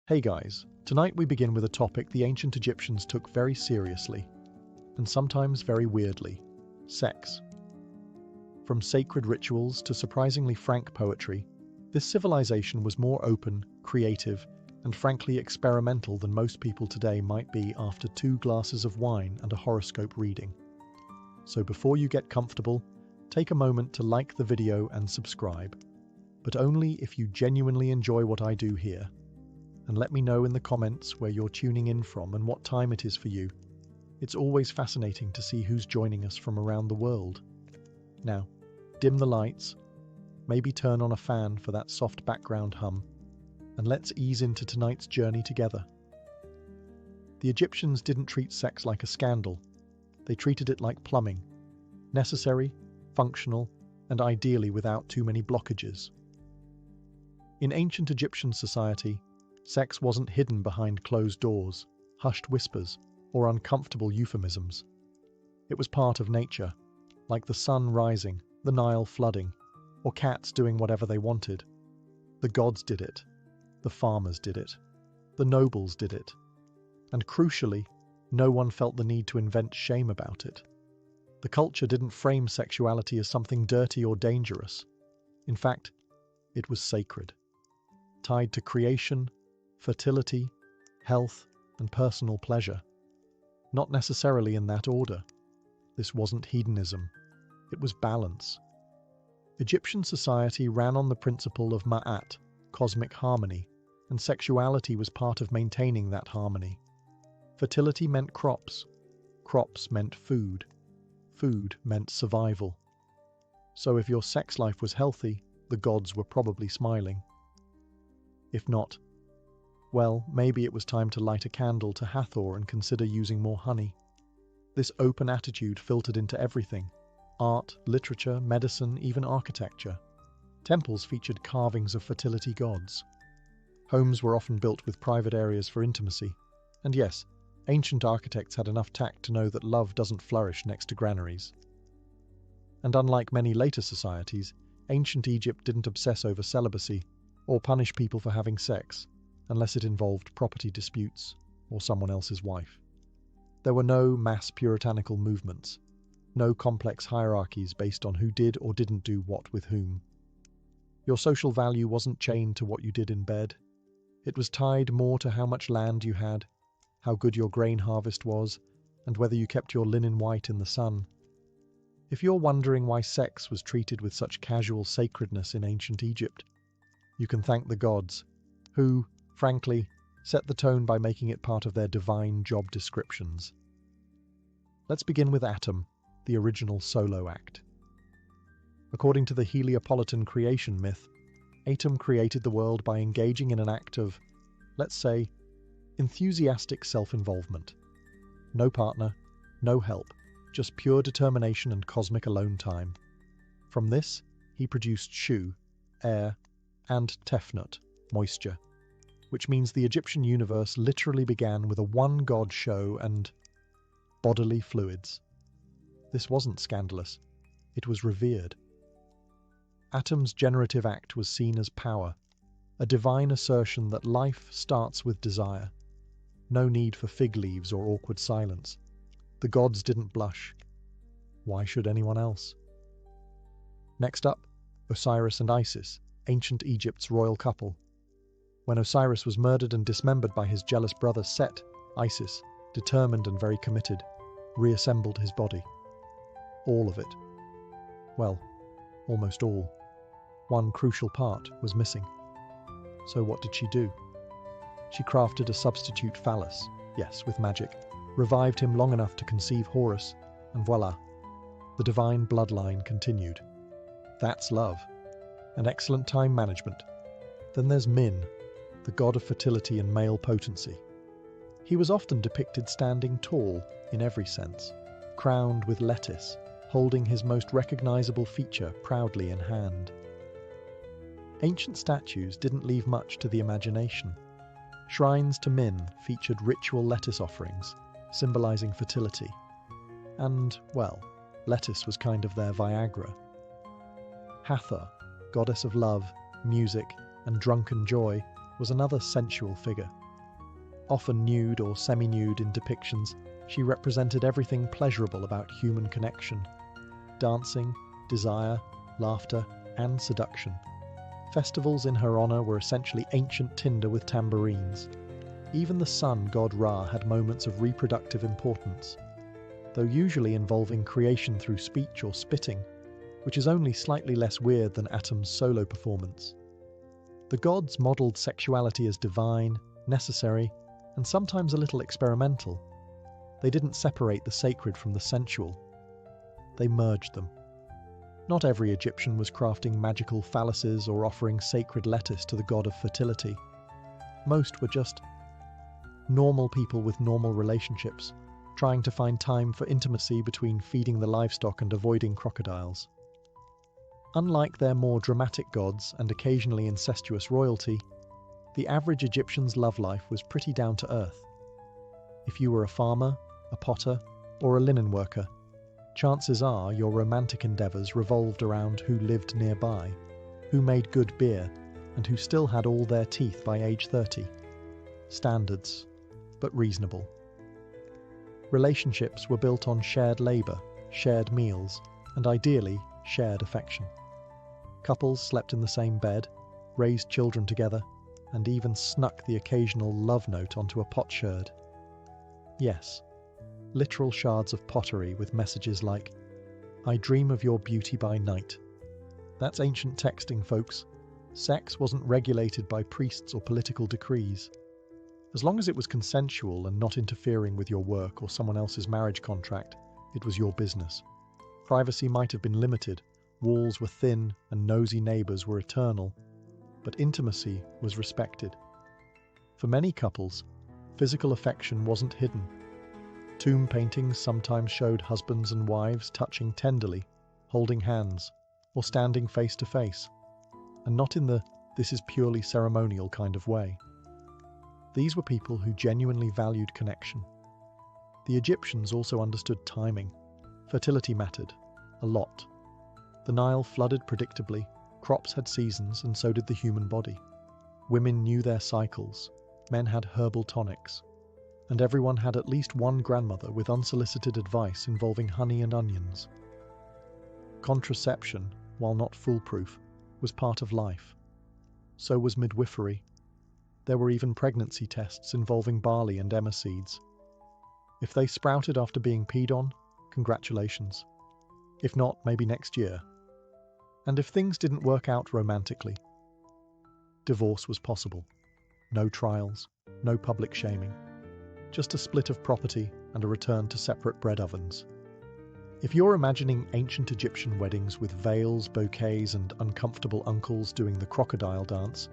Hey guys, tonight we begin with a topic the ancient Egyptians took very seriously, and sometimes very weirdly: sex. From sacred rituals to surprisingly frank poetry, this civilization was more open, creative, and frankly experimental than most people today might be after 2 glasses of wine and a horoscope reading. So before you get comfortable, take a moment to like the video and subscribe, but only if you genuinely enjoy what I do here. And let me know in the comments where you're tuning in from and what time it is for you. It's always fascinating to see who's joining us from around the world. Now, dim the lights, maybe turn on a fan for that soft background hum, and let's ease into tonight's journey together. The Egyptians didn't treat sex like a scandal. They treated it like plumbing: necessary, functional, and ideally without too many blockages. In ancient Egyptian society, sex wasn't hidden behind closed doors, hushed whispers, or uncomfortable euphemisms. It was part of nature, like the sun rising, the Nile flooding, or cats doing whatever they wanted. The gods did it, the farmers did it, the nobles did it, and crucially, no one felt the need to invent shame about it. The culture didn't frame sexuality as something dirty or dangerous. In fact, it was sacred, tied to creation, fertility, health, and personal pleasure. Not necessarily in that order. This wasn't hedonism. It was balance. Egyptian society ran on the principle of ma'at, cosmic harmony, and sexuality was part of maintaining that harmony. Fertility meant crops. Crops meant food. Food meant survival. So if your sex life was healthy, the gods were probably smiling. If not, well, maybe it was time to light a candle to Hathor and consider using more honey. This open attitude filtered into everything: art, literature, medicine, even architecture. Temples featured carvings of fertility gods. Homes were often built with private areas for intimacy. And yes, ancient architects had enough tact to know that love doesn't flourish next to granaries. And unlike many later societies, ancient Egypt didn't obsess over celibacy or punish people for having sex, unless it involved property disputes or someone else's wife. There were no mass puritanical movements, no complex hierarchies based on who did or didn't do what with whom. Your social value wasn't chained to what you did in bed. It was tied more to how much land you had, how good your grain harvest was, and whether you kept your linen white in the sun. If you're wondering why sex was treated with such casual sacredness in ancient Egypt, you can thank the gods, who, frankly, set the tone by making it part of their divine job descriptions. Let's begin with Atum, the original solo act. According to the Heliopolitan creation myth, Atum created the world by engaging in an act of, let's say, enthusiastic self-involvement. No partner, no help, just pure determination and cosmic alone time. From this, he produced Shu, air, and Tefnut, moisture, which means the Egyptian universe literally began with a one-god show and bodily fluids. This wasn't scandalous. It was revered. Atum's generative act was seen as power, a divine assertion that life starts with desire. No need for fig leaves or awkward silence. The gods didn't blush. Why should anyone else? Next up, Osiris and Isis, ancient Egypt's royal couple. When Osiris was murdered and dismembered by his jealous brother Set, Isis, determined and very committed, reassembled his body. All of it. Well, almost all. One crucial part was missing. So what did she do? She crafted a substitute phallus, yes, with magic, revived him long enough to conceive Horus, and voila, the divine bloodline continued. That's love. And excellent time management. Then there's Min, the god of fertility and male potency. He was often depicted standing tall in every sense, crowned with lettuce, holding his most recognizable feature proudly in hand. Ancient statues didn't leave much to the imagination. Shrines to Min featured ritual lettuce offerings, symbolizing fertility. And, well, lettuce was kind of their Viagra. Hathor, goddess of love, music, and drunken joy, was another sensual figure. Often nude or semi-nude in depictions, she represented everything pleasurable about human connection: dancing, desire, laughter, and seduction. Festivals in her honor were essentially ancient Tinder with tambourines. Even the sun god Ra had moments of reproductive importance, though usually involving creation through speech or spitting, which is only slightly less weird than Atum's solo performance. The gods modeled sexuality as divine, necessary, and sometimes a little experimental. They didn't separate the sacred from the sensual. They merged them. Not every Egyptian was crafting magical phalluses or offering sacred lettuce to the god of fertility. Most were just normal people with normal relationships, trying to find time for intimacy between feeding the livestock and avoiding crocodiles. Unlike their more dramatic gods and occasionally incestuous royalty, the average Egyptian's love life was pretty down to earth. If you were a farmer, a potter, or a linen worker, chances are your romantic endeavours revolved around who lived nearby, who made good beer, and who still had all their teeth by age 30. Standards, but reasonable. Relationships were built on shared labour, shared meals, and ideally, shared affection. Couples slept in the same bed, raised children together, and even snuck the occasional love note onto a potsherd. Yes, literal shards of pottery with messages like, "I dream of your beauty by night." That's ancient texting, folks. Sex wasn't regulated by priests or political decrees. As long as it was consensual and not interfering with your work or someone else's marriage contract, it was your business. Privacy might have been limited, walls were thin, and nosy neighbours were eternal, but intimacy was respected. For many couples, physical affection wasn't hidden. Tomb paintings sometimes showed husbands and wives touching tenderly, holding hands, or standing face to face, and not in the "this is purely ceremonial" kind of way. These were people who genuinely valued connection. The Egyptians also understood timing. Fertility mattered, a lot. The Nile flooded predictably, crops had seasons, and so did the human body. Women knew their cycles, men had herbal tonics, and everyone had at least one grandmother with unsolicited advice involving honey and onions. Contraception, while not foolproof, was part of life. So was midwifery. There were even pregnancy tests involving barley and emmer seeds. If they sprouted after being peed on, congratulations. If not, maybe next year. And if things didn't work out romantically, divorce was possible. No trials, no public shaming. Just a split of property and a return to separate bread ovens. If you're imagining ancient Egyptian weddings with veils, bouquets, and uncomfortable uncles doing the crocodile dance,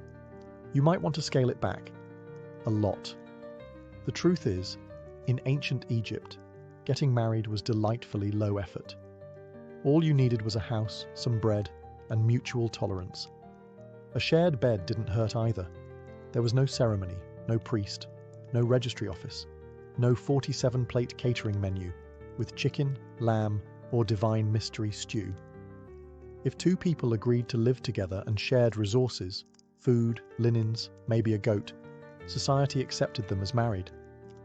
you might want to scale it back. A lot. The truth is, in ancient Egypt, getting married was delightfully low effort. All you needed was a house, some bread, and mutual tolerance. A shared bed didn't hurt either. There was no ceremony, no priest, no registry office, no 47-plate catering menu with chicken, lamb, or divine mystery stew. If two people agreed to live together and shared resources, food, linens, maybe a goat, society accepted them as married.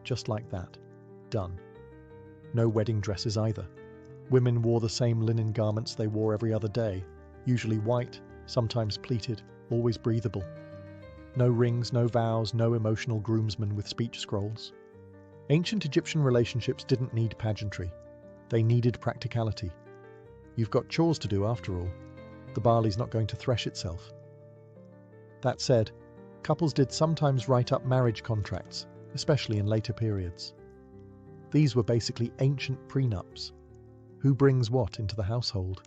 Just like that. Done. No wedding dresses either. Women wore the same linen garments they wore every other day, usually white, sometimes pleated, always breathable. No rings, no vows, no emotional groomsmen with speech scrolls. Ancient Egyptian relationships didn't need pageantry. They needed practicality. You've got chores to do after all. The barley's not going to thresh itself. That said, couples did sometimes write up marriage contracts, especially in later periods. These were basically ancient prenups. Who brings what into the household?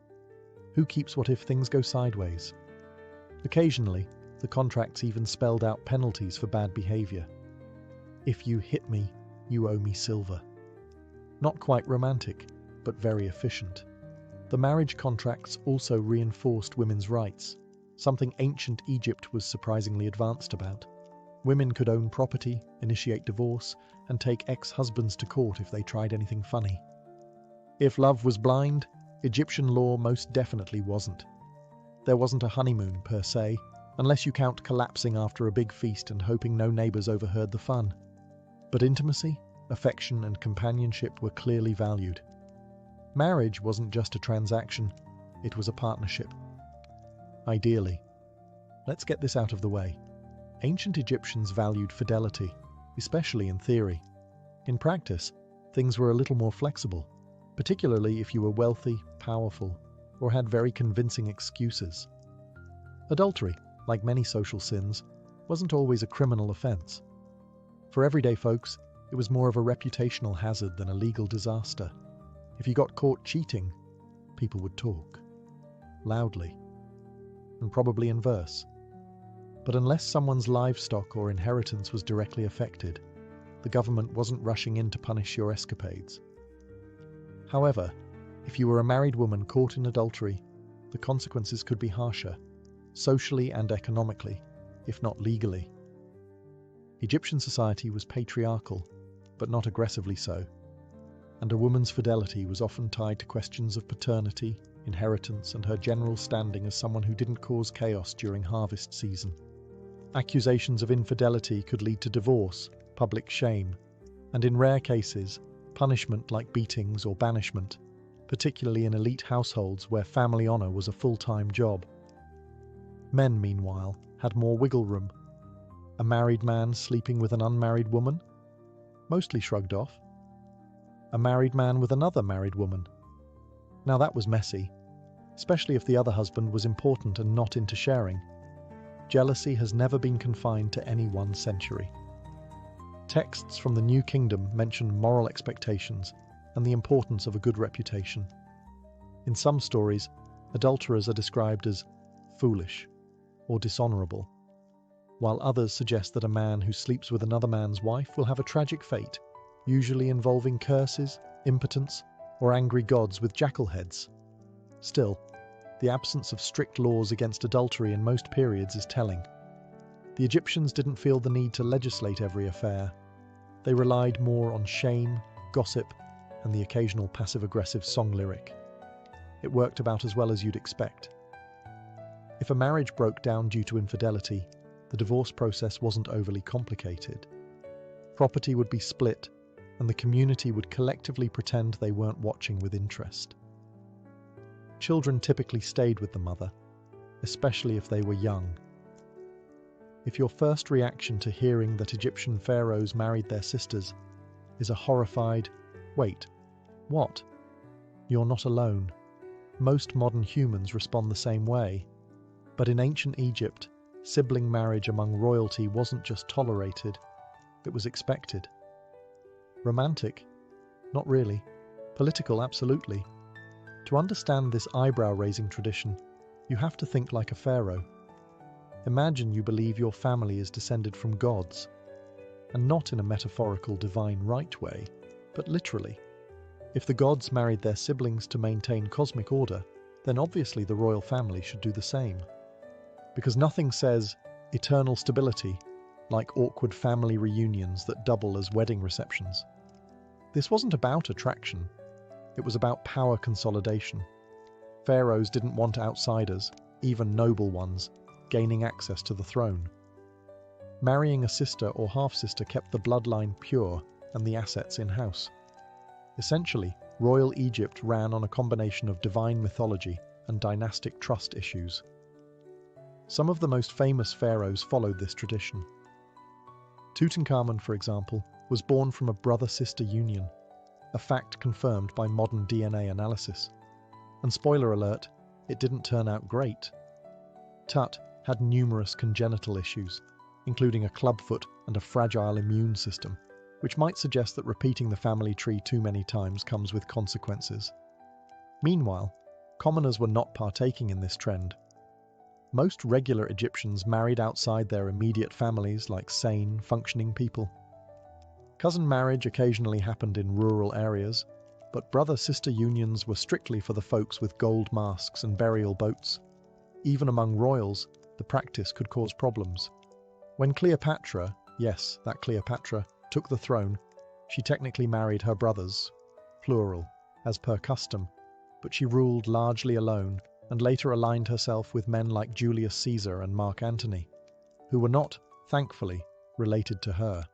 Who keeps what if things go sideways? Occasionally, the contracts even spelled out penalties for bad behaviour. If you hit me, you owe me silver. Not quite romantic, but very efficient. The marriage contracts also reinforced women's rights, something ancient Egypt was surprisingly advanced about. Women could own property, initiate divorce, and take ex-husbands to court if they tried anything funny. If love was blind, Egyptian law most definitely wasn't. There wasn't a honeymoon per se, unless you count collapsing after a big feast and hoping no neighbors overheard the fun. But intimacy, affection, and companionship were clearly valued. Marriage wasn't just a transaction, it was a partnership. Ideally. Let's get this out of the way. Ancient Egyptians valued fidelity, especially in theory. In practice, things were a little more flexible, particularly if you were wealthy, powerful, or had very convincing excuses. Adultery, like many social sins, wasn't always a criminal offense. For everyday folks, it was more of a reputational hazard than a legal disaster. If you got caught cheating, people would talk. Loudly. And probably in verse. But unless someone's livestock or inheritance was directly affected, the government wasn't rushing in to punish your escapades. However, if you were a married woman caught in adultery, the consequences could be harsher, socially and economically, if not legally. Egyptian society was patriarchal, but not aggressively so, and a woman's fidelity was often tied to questions of paternity, inheritance, and her general standing as someone who didn't cause chaos during harvest season. Accusations of infidelity could lead to divorce, public shame, and in rare cases, punishment like beatings or banishment, particularly in elite households where family honor was a full-time job. Men, meanwhile, had more wiggle room. A married man sleeping with an unmarried woman? Mostly shrugged off. A married man with another married woman? Now that was messy, especially if the other husband was important and not into sharing. Jealousy has never been confined to any one century. Texts from the New Kingdom mention moral expectations and the importance of a good reputation. In some stories, adulterers are described as foolish or dishonorable, while others suggest that a man who sleeps with another man's wife will have a tragic fate, usually involving curses, impotence, or angry gods with jackal heads. Still, the absence of strict laws against adultery in most periods is telling. The Egyptians didn't feel the need to legislate every affair. They relied more on shame, gossip, and the occasional passive-aggressive song lyric. It worked about as well as you'd expect. If a marriage broke down due to infidelity, the divorce process wasn't overly complicated. Property would be split, and the community would collectively pretend they weren't watching with interest. Children typically stayed with the mother, especially if they were young. If your first reaction to hearing that Egyptian pharaohs married their sisters is a horrified, "Wait, what?" You're not alone. Most modern humans respond the same way. But in ancient Egypt, sibling marriage among royalty wasn't just tolerated, it was expected. Romantic? Not really. Political? Absolutely. To understand this eyebrow-raising tradition, you have to think like a pharaoh. Imagine you believe your family is descended from gods, and not in a metaphorical divine right way, but literally. If the gods married their siblings to maintain cosmic order, then obviously the royal family should do the same. Because nothing says eternal stability like awkward family reunions that double as wedding receptions. This wasn't about attraction, it was about power consolidation. Pharaohs didn't want outsiders, even noble ones, gaining access to the throne. Marrying a sister or half-sister kept the bloodline pure and the assets in-house. Essentially, royal Egypt ran on a combination of divine mythology and dynastic trust issues. Some of the most famous pharaohs followed this tradition. Tutankhamun, for example, was born from a brother-sister union, a fact confirmed by modern DNA analysis. And spoiler alert, it didn't turn out great. Tut had numerous congenital issues, including a clubfoot and a fragile immune system, which might suggest that repeating the family tree too many times comes with consequences. Meanwhile, commoners were not partaking in this trend. Most regular Egyptians married outside their immediate families like sane, functioning people. Cousin marriage occasionally happened in rural areas, but brother-sister unions were strictly for the folks with gold masks and burial boats. Even among royals, the practice could cause problems. When Cleopatra, yes, that Cleopatra, took the throne, she technically married her brothers, plural, as per custom, but she ruled largely alone and later aligned herself with men like Julius Caesar and Mark Antony, who were not, thankfully, related to her.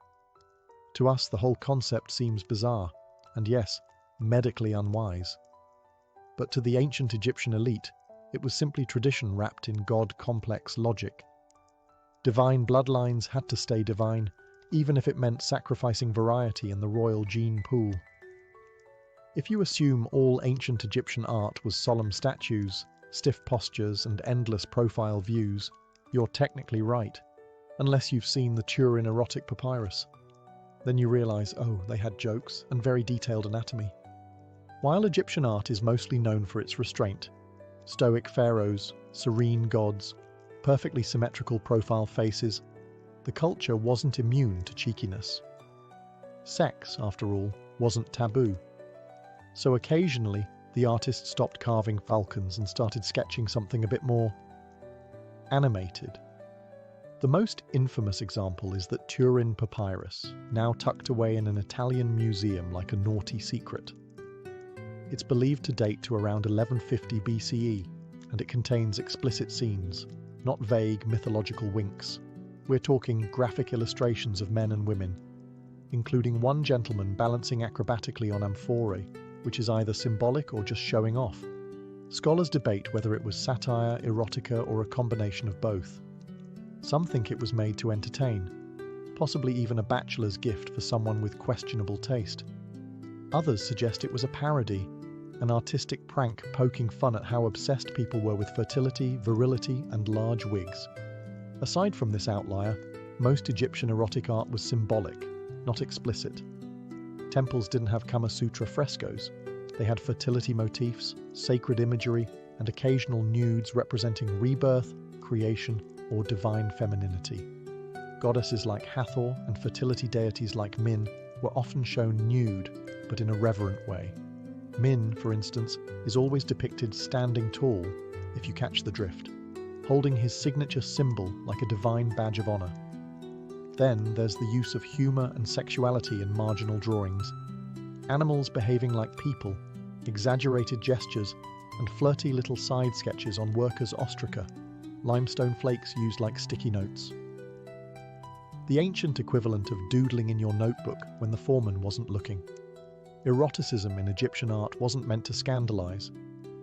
To us, the whole concept seems bizarre, and yes, medically unwise. But to the ancient Egyptian elite, it was simply tradition wrapped in God-complex logic. Divine bloodlines had to stay divine, even if it meant sacrificing variety in the royal gene pool. If you assume all ancient Egyptian art was solemn statues, stiff postures, and endless profile views, you're technically right, unless you've seen the Turin erotic papyrus. Then you realize, oh, they had jokes and very detailed anatomy. While Egyptian art is mostly known for its restraint, stoic pharaohs, serene gods, perfectly symmetrical profile faces, the culture wasn't immune to cheekiness. Sex, after all, wasn't taboo. So occasionally, the artist stopped carving falcons and started sketching something a bit more animated. The most infamous example is that Turin papyrus, now tucked away in an Italian museum like a naughty secret. It's believed to date to around 1150 BCE, and it contains explicit scenes, not vague mythological winks. We're talking graphic illustrations of men and women, including one gentleman balancing acrobatically on amphorae, which is either symbolic or just showing off. Scholars debate whether it was satire, erotica, or a combination of both. Some think it was made to entertain, possibly even a bachelor's gift for someone with questionable taste. Others suggest it was a parody, an artistic prank poking fun at how obsessed people were with fertility, virility, and large wigs. Aside from this outlier, most Egyptian erotic art was symbolic, not explicit. Temples didn't have Kama Sutra frescoes. They had fertility motifs, sacred imagery, and occasional nudes representing rebirth, creation, or divine femininity. Goddesses like Hathor and fertility deities like Min were often shown nude, but in a reverent way. Min, for instance, is always depicted standing tall, if you catch the drift, holding his signature symbol like a divine badge of honor. Then there's the use of humor and sexuality in marginal drawings. Animals behaving like people, exaggerated gestures, and flirty little side sketches on workers' ostraca, limestone flakes used like sticky notes. The ancient equivalent of doodling in your notebook when the foreman wasn't looking. Eroticism in Egyptian art wasn't meant to scandalize.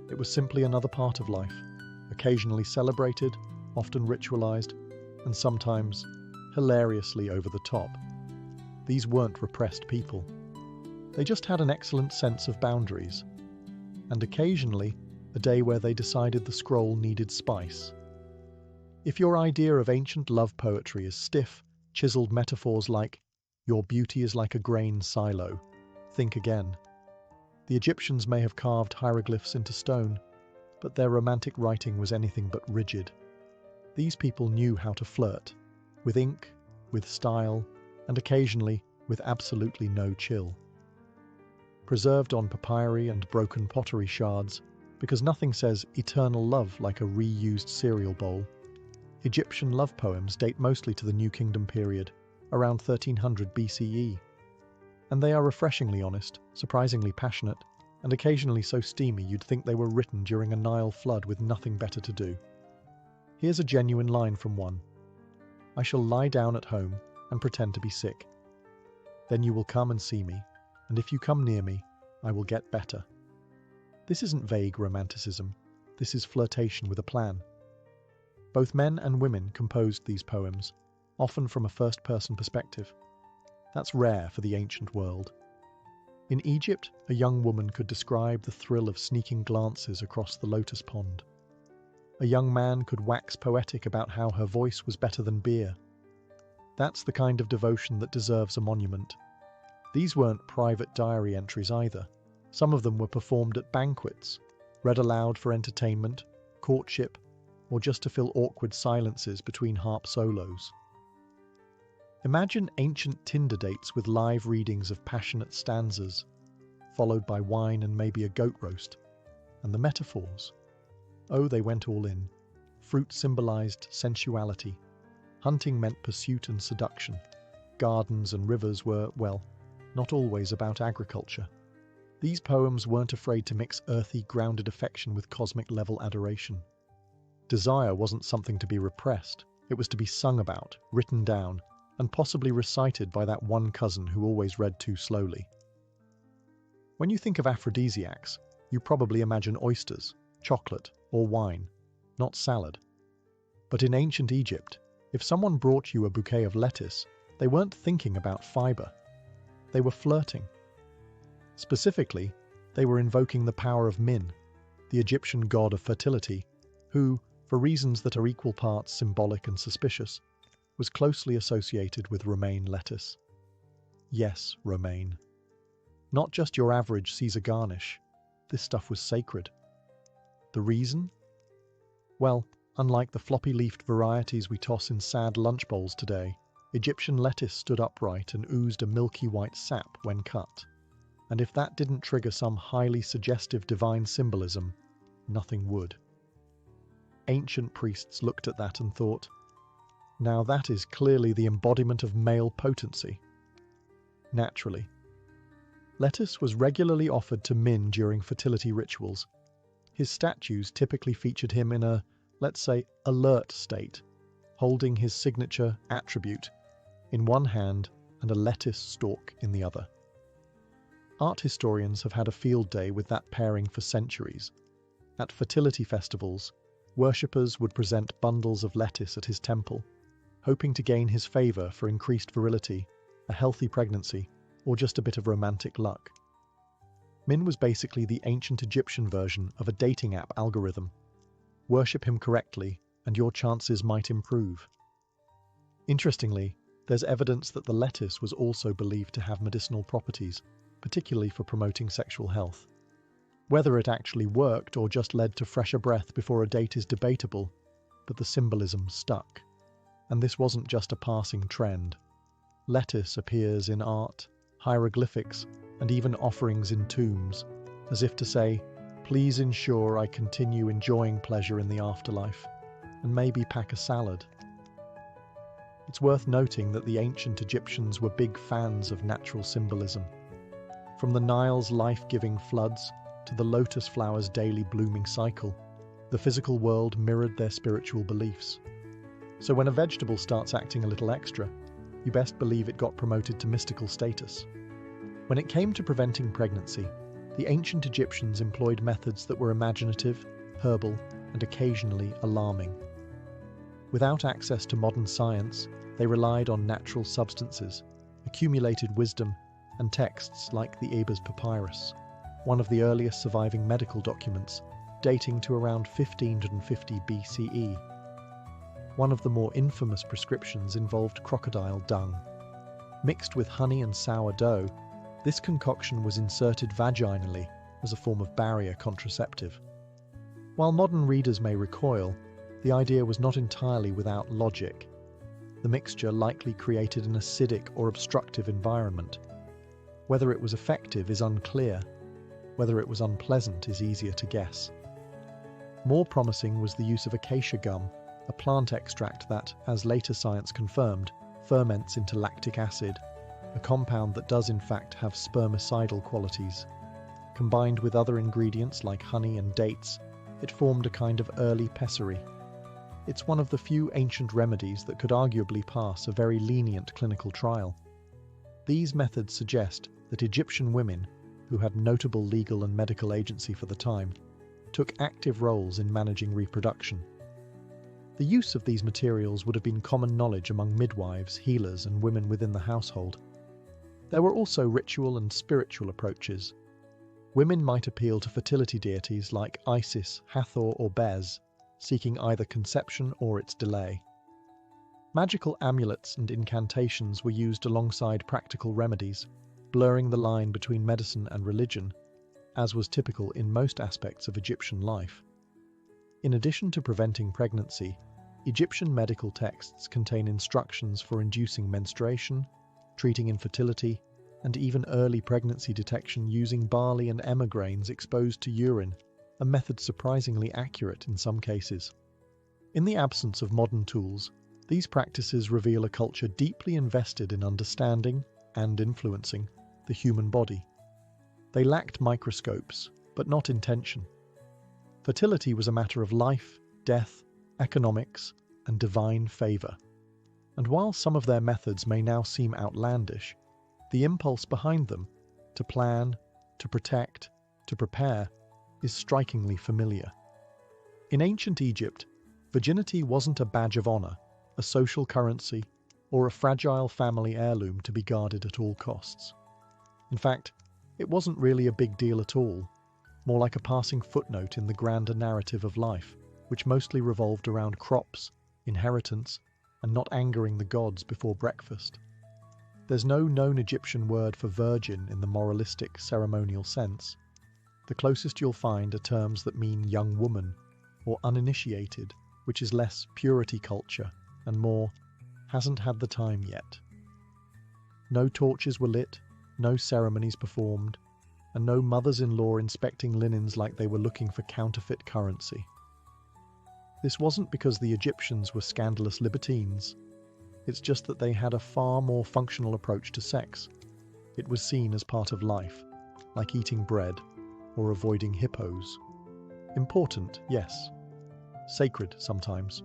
It was simply another part of life, occasionally celebrated, often ritualized, and sometimes hilariously over the top. These weren't repressed people. They just had an excellent sense of boundaries, and occasionally a day where they decided the scroll needed spice. If your idea of ancient love poetry is stiff, chiseled metaphors like, "Your beauty is like a grain silo," think again. The Egyptians may have carved hieroglyphs into stone, but their romantic writing was anything but rigid. These people knew how to flirt, with ink, with style, and occasionally with absolutely no chill. Preserved on papyri and broken pottery shards, because nothing says eternal love like a reused cereal bowl, Egyptian love poems date mostly to the New Kingdom period, around 1300 BCE. And they are refreshingly honest, surprisingly passionate, and occasionally so steamy you'd think they were written during a Nile flood with nothing better to do. Here's a genuine line from one. "I shall lie down at home and pretend to be sick. Then you will come and see me, and if you come near me, I will get better." This isn't vague romanticism. This is flirtation with a plan. Both men and women composed these poems, often from a first-person perspective. That's rare for the ancient world. In Egypt, a young woman could describe the thrill of sneaking glances across the lotus pond. A young man could wax poetic about how her voice was better than beer. That's the kind of devotion that deserves a monument. These weren't private diary entries either. Some of them were performed at banquets, read aloud for entertainment, courtship, or just to fill awkward silences between harp solos. Imagine ancient Tinder dates with live readings of passionate stanzas, followed by wine and maybe a goat roast. And the metaphors. Oh, they went all in. Fruit symbolized sensuality. Hunting meant pursuit and seduction. Gardens and rivers were, well, not always about agriculture. These poems weren't afraid to mix earthy, grounded affection with cosmic-level adoration. Desire wasn't something to be repressed. It was to be sung about, written down, and possibly recited by that one cousin who always read too slowly. When you think of aphrodisiacs, you probably imagine oysters, chocolate, or wine, not salad. But in ancient Egypt, if someone brought you a bouquet of lettuce, they weren't thinking about fiber. They were flirting. Specifically, they were invoking the power of Min, the Egyptian god of fertility, who, for reasons that are equal parts symbolic and suspicious, was closely associated with romaine lettuce. Yes, romaine. Not just your average Caesar garnish. This stuff was sacred. The reason? Well, unlike the floppy-leafed varieties we toss in sad lunch bowls today, Egyptian lettuce stood upright and oozed a milky white sap when cut. And if that didn't trigger some highly suggestive divine symbolism, nothing would. Ancient priests looked at that and thought, now that is clearly the embodiment of male potency. Naturally. Lettuce was regularly offered to Min during fertility rituals. His statues typically featured him in a, let's say, alert state, holding his signature attribute in one hand and a lettuce stalk in the other. Art historians have had a field day with that pairing for centuries. At fertility festivals, worshippers would present bundles of lettuce at his temple, hoping to gain his favor for increased virility, a healthy pregnancy, or just a bit of romantic luck. Min was basically the ancient Egyptian version of a dating app algorithm. Worship him correctly, and your chances might improve. Interestingly, there's evidence that the lettuce was also believed to have medicinal properties, particularly for promoting sexual health. Whether it actually worked or just led to fresher breath before a date is debatable, but the symbolism stuck. And this wasn't just a passing trend. Lettuce appears in art, hieroglyphics, and even offerings in tombs, as if to say, please ensure I continue enjoying pleasure in the afterlife, and maybe pack a salad. It's worth noting that the ancient Egyptians were big fans of natural symbolism. From the Nile's life-giving floods to the lotus flower's daily blooming cycle, the physical world mirrored their spiritual beliefs. So when a vegetable starts acting a little extra, you best believe it got promoted to mystical status. When it came to preventing pregnancy, the ancient Egyptians employed methods that were imaginative, herbal, and occasionally alarming. Without access to modern science, they relied on natural substances, accumulated wisdom, and texts like the Ebers Papyrus, one of the earliest surviving medical documents, dating to around 1550 BCE. One of the more infamous prescriptions involved crocodile dung. Mixed with honey and sourdough, this concoction was inserted vaginally as a form of barrier contraceptive. While modern readers may recoil, the idea was not entirely without logic. The mixture likely created an acidic or obstructive environment. Whether it was effective is unclear. Whether it was unpleasant is easier to guess. More promising was the use of acacia gum, a plant extract that, as later science confirmed, ferments into lactic acid, a compound that does in fact have spermicidal qualities. Combined with other ingredients like honey and dates, it formed a kind of early pessary. It's one of the few ancient remedies that could arguably pass a very lenient clinical trial. These methods suggest that Egyptian women, who had notable legal and medical agency for the time, took active roles in managing reproduction. The use of these materials would have been common knowledge among midwives, healers, and women within the household. There were also ritual and spiritual approaches. Women might appeal to fertility deities like Isis, Hathor, or Bez, seeking either conception or its delay. Magical amulets and incantations were used alongside practical remedies, blurring the line between medicine and religion, as was typical in most aspects of Egyptian life. In addition to preventing pregnancy, Egyptian medical texts contain instructions for inducing menstruation, treating infertility, and even early pregnancy detection using barley and emmer grains exposed to urine, a method surprisingly accurate in some cases. In the absence of modern tools, these practices reveal a culture deeply invested in understanding and influencing the human body. They lacked microscopes, but not intention. Fertility was a matter of life, death, economics, and divine favor. And while some of their methods may now seem outlandish, the impulse behind them, to plan, to protect, to prepare, is strikingly familiar. In ancient Egypt, virginity wasn't a badge of honor, a social currency, or a fragile family heirloom to be guarded at all costs. In fact, it wasn't really a big deal at all, more like a passing footnote in the grander narrative of life, which mostly revolved around crops, inheritance, and not angering the gods before breakfast. There's no known Egyptian word for virgin in the moralistic, ceremonial sense. The closest you'll find are terms that mean young woman, or uninitiated, which is less purity culture, and more, hasn't had the time yet. No torches were lit, no ceremonies performed, and no mothers-in-law inspecting linens like they were looking for counterfeit currency. This wasn't because the Egyptians were scandalous libertines. It's just that they had a far more functional approach to sex. It was seen as part of life, like eating bread or avoiding hippos. Important, yes. Sacred sometimes.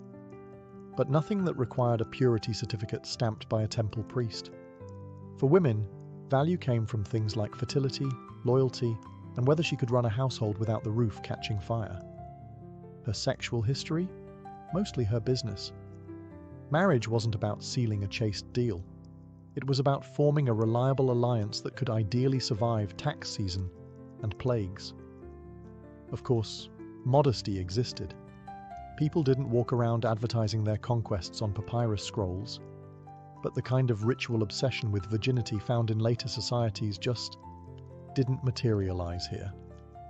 But nothing that required a purity certificate stamped by a temple priest. For women, value came from things like fertility, loyalty, and whether she could run a household without the roof catching fire. Her sexual history? Mostly her business. Marriage wasn't about sealing a chaste deal. It was about forming a reliable alliance that could ideally survive tax season and plagues. Of course, modesty existed. People didn't walk around advertising their conquests on papyrus scrolls, but the kind of ritual obsession with virginity found in later societies just didn't materialize here.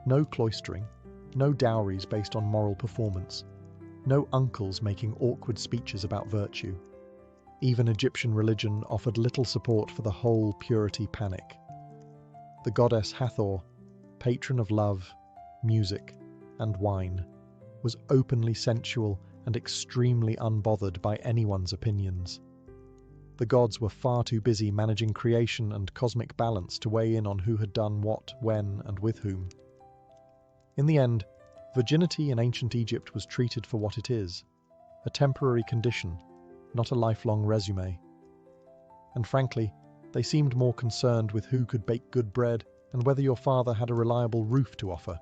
No cloistering, no dowries based on moral performance, no uncles making awkward speeches about virtue. Even Egyptian religion offered little support for the whole purity panic. The goddess Hathor, patron of love, music, and wine, was openly sensual and extremely unbothered by anyone's opinions. The gods were far too busy managing creation and cosmic balance to weigh in on who had done what, when, and with whom. In the end, virginity in ancient Egypt was treated for what it is, a temporary condition, not a lifelong resume. And frankly, they seemed more concerned with who could bake good bread and whether your father had a reliable roof to offer.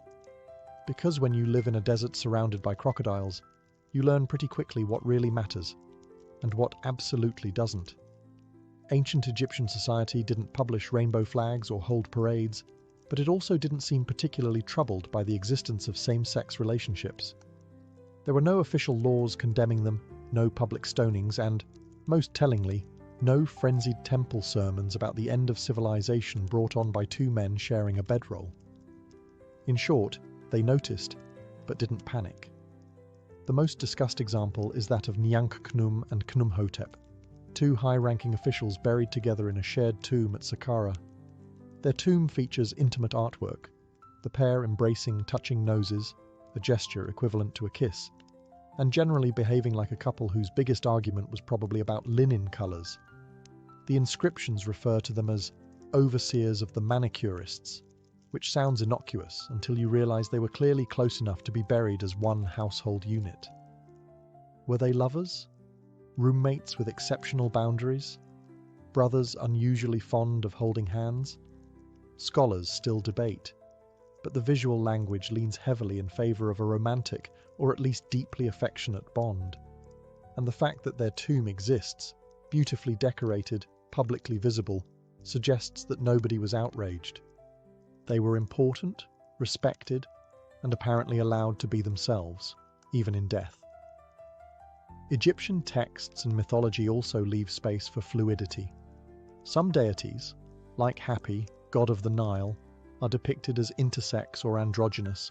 Because when you live in a desert surrounded by crocodiles, you learn pretty quickly what really matters and what absolutely doesn't. Ancient Egyptian society didn't publish rainbow flags or hold parades, but it also didn't seem particularly troubled by the existence of same-sex relationships. There were no official laws condemning them, no public stonings, and, most tellingly, no frenzied temple sermons about the end of civilization brought on by two men sharing a bedroll. In short, they noticed, but didn't panic. The most discussed example is that of Nyankhnum and Khnumhotep, two high-ranking officials buried together in a shared tomb at Saqqara. Their tomb features intimate artwork, the pair embracing, touching noses, a gesture equivalent to a kiss, and generally behaving like a couple whose biggest argument was probably about linen colours. The inscriptions refer to them as overseers of the manicurists, which sounds innocuous until you realise they were clearly close enough to be buried as one household unit. Were they lovers? Roommates with exceptional boundaries? Brothers unusually fond of holding hands? Scholars still debate, but the visual language leans heavily in favour of a romantic, or at least deeply affectionate bond. And the fact that their tomb exists, beautifully decorated, publicly visible, suggests that nobody was outraged. They were important, respected, and apparently allowed to be themselves, even in death. Egyptian texts and mythology also leave space for fluidity. Some deities, like Hapi, god of the Nile, are depicted as intersex or androgynous.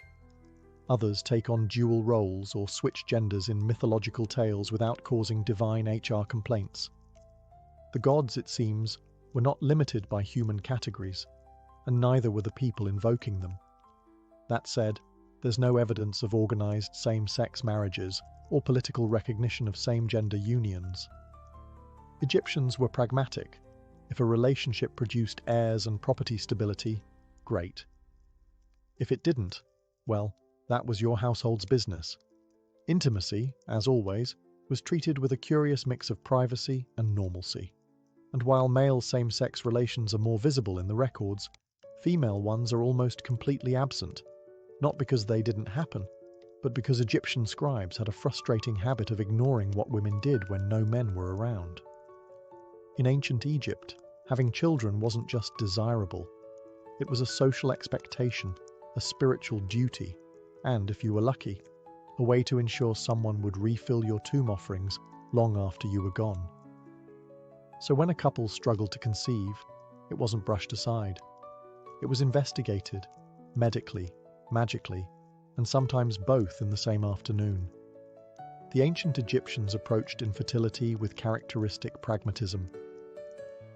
Others take on dual roles or switch genders in mythological tales without causing divine HR complaints. The gods, it seems, were not limited by human categories, and neither were the people invoking them. That said, there's no evidence of organised same-sex marriages or political recognition of same-gender unions. Egyptians were pragmatic. If a relationship produced heirs and property stability, great. If it didn't, well, that was your household's business. Intimacy, as always, was treated with a curious mix of privacy and normalcy. And while male same-sex relations are more visible in the records, female ones are almost completely absent, not because they didn't happen, but because Egyptian scribes had a frustrating habit of ignoring what women did when no men were around. In ancient Egypt, having children wasn't just desirable. It was a social expectation, a spiritual duty, and, if you were lucky, a way to ensure someone would refill your tomb offerings long after you were gone. So when a couple struggled to conceive, it wasn't brushed aside. It was investigated, medically, magically, and sometimes both in the same afternoon. The ancient Egyptians approached infertility with characteristic pragmatism.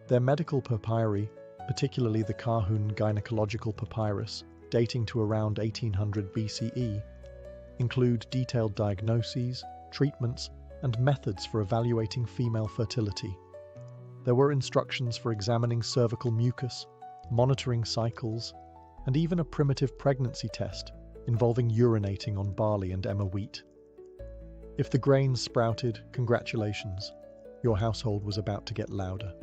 Their medical papyri, particularly the Kahun gynecological papyrus, dating to around 1800 BCE, include detailed diagnoses, treatments, and methods for evaluating female fertility. There were instructions for examining cervical mucus, monitoring cycles, and even a primitive pregnancy test involving urinating on barley and emmer wheat. If the grains sprouted, congratulations, your household was about to get louder.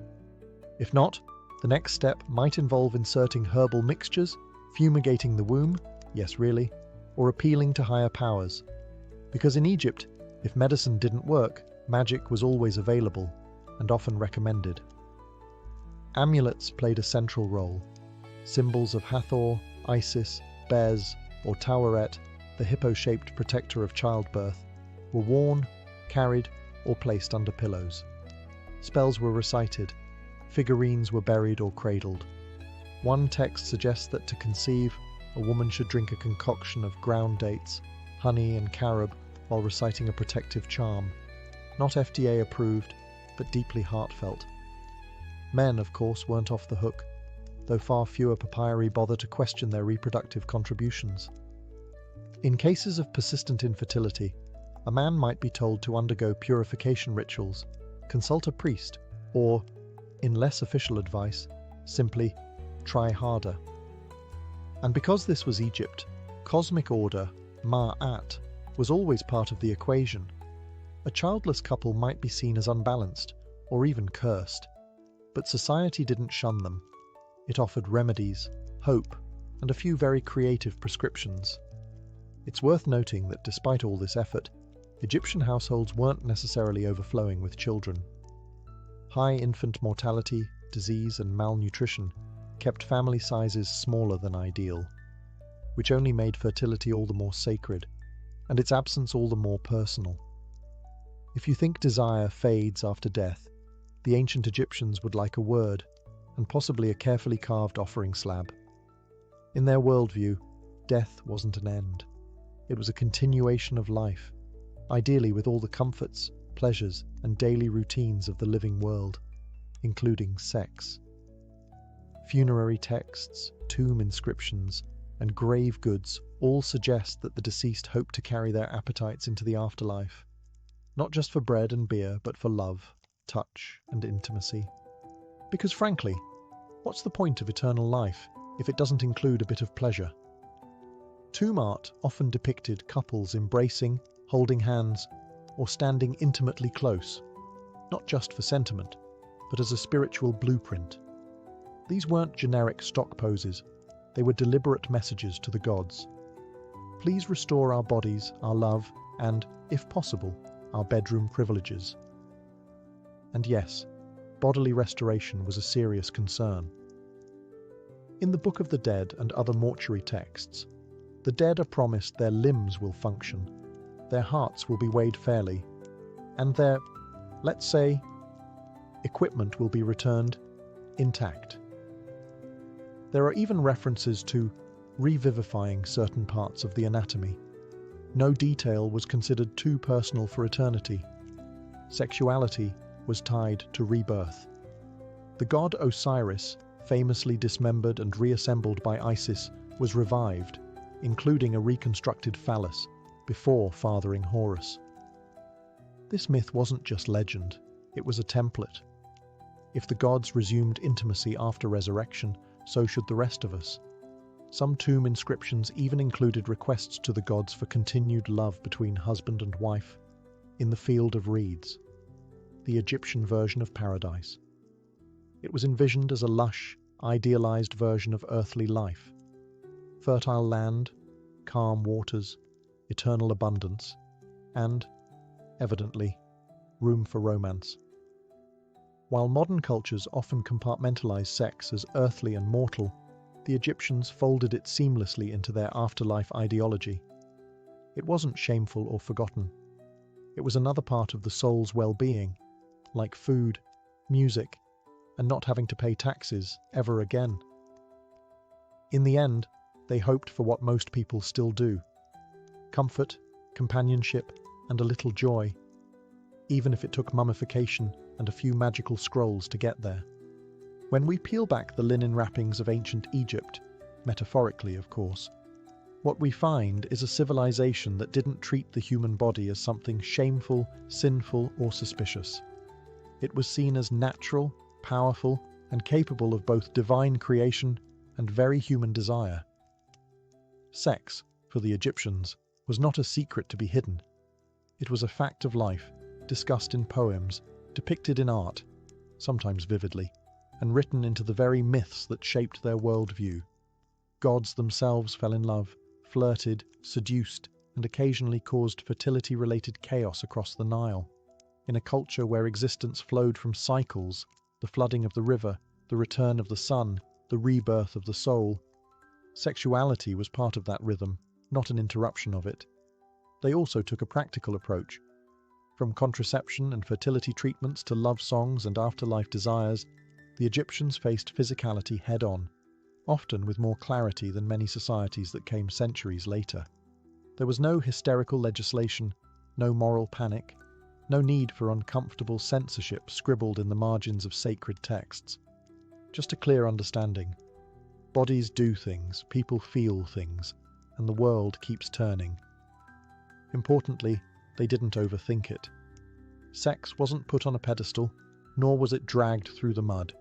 If not, the next step might involve inserting herbal mixtures, fumigating the womb, yes really, or appealing to higher powers. Because in Egypt, if medicine didn't work, magic was always available and often recommended. Amulets played a central role. Symbols of Hathor, Isis, Bez, or Taweret, the hippo-shaped protector of childbirth, were worn, carried, or placed under pillows. Spells were recited. Figurines were buried or cradled. One text suggests that to conceive, a woman should drink a concoction of ground dates, honey, and carob while reciting a protective charm. Not FDA approved, but deeply heartfelt. Men, of course, weren't off the hook, though far fewer papyri bother to question their reproductive contributions. In cases of persistent infertility, a man might be told to undergo purification rituals, consult a priest, or, in less official advice, simply try harder. And because this was Egypt, cosmic order, Ma'at, was always part of the equation. A childless couple might be seen as unbalanced, or even cursed. But society didn't shun them. It offered remedies, hope, and a few very creative prescriptions. It's worth noting that despite all this effort, Egyptian households weren't necessarily overflowing with children. High infant mortality, disease, and malnutrition kept family sizes smaller than ideal, which only made fertility all the more sacred, and its absence all the more personal. If you think desire fades after death, the ancient Egyptians would like a word, and possibly a carefully carved offering slab. In their worldview, death wasn't an end. It was a continuation of life, ideally with all the comforts, pleasures, and daily routines of the living world, including sex. Funerary texts, tomb inscriptions, and grave goods all suggest that the deceased hoped to carry their appetites into the afterlife, not just for bread and beer, but for love, touch, and intimacy. Because frankly, what's the point of eternal life if it doesn't include a bit of pleasure? Tomb art often depicted couples embracing, holding hands, or standing intimately close, not just for sentiment, but as a spiritual blueprint. These weren't generic stock poses, they were deliberate messages to the gods. Please restore our bodies, our love, and, if possible, our bedroom privileges. And yes, bodily restoration was a serious concern. In the Book of the Dead and other mortuary texts, the dead are promised their limbs will function, their hearts will be weighed fairly, and their, let's say, equipment will be returned intact. There are even references to revivifying certain parts of the anatomy. No detail was considered too personal for eternity. Sexuality was tied to rebirth. The god Osiris, famously dismembered and reassembled by Isis, was revived, including a reconstructed phallus, before fathering Horus. This myth wasn't just legend, it was a template. If the gods resumed intimacy after resurrection, so should the rest of us. Some tomb inscriptions even included requests to the gods for continued love between husband and wife in the field of reeds, the Egyptian version of paradise. It was envisioned as a lush, idealized version of earthly life. Fertile land, calm waters, eternal abundance, and, evidently, room for romance. While modern cultures often compartmentalize sex as earthly and mortal, the Egyptians folded it seamlessly into their afterlife ideology. It wasn't shameful or forgotten. It was another part of the soul's well-being, like food, music, and not having to pay taxes ever again. In the end, they hoped for what most people still do: comfort, companionship, and a little joy, even if it took mummification and a few magical scrolls to get there. When we peel back the linen wrappings of ancient Egypt, metaphorically of course, what we find is a civilization that didn't treat the human body as something shameful, sinful, or suspicious. It was seen as natural, powerful, and capable of both divine creation and very human desire. Sex, for the Egyptians, was not a secret to be hidden. It was a fact of life, discussed in poems, depicted in art, sometimes vividly, and written into the very myths that shaped their worldview. Gods themselves fell in love, flirted, seduced, and occasionally caused fertility-related chaos across the Nile. In a culture where existence flowed from cycles, the flooding of the river, the return of the sun, the rebirth of the soul, sexuality was part of that rhythm, not an interruption of it. They also took a practical approach. From contraception and fertility treatments to love songs and afterlife desires, the Egyptians faced physicality head-on, often with more clarity than many societies that came centuries later. There was no hysterical legislation, no moral panic, no need for uncomfortable censorship scribbled in the margins of sacred texts. Just a clear understanding. Bodies do things, people feel things, and the world keeps turning. Importantly, they didn't overthink it. Sex wasn't put on a pedestal, nor was it dragged through the mud.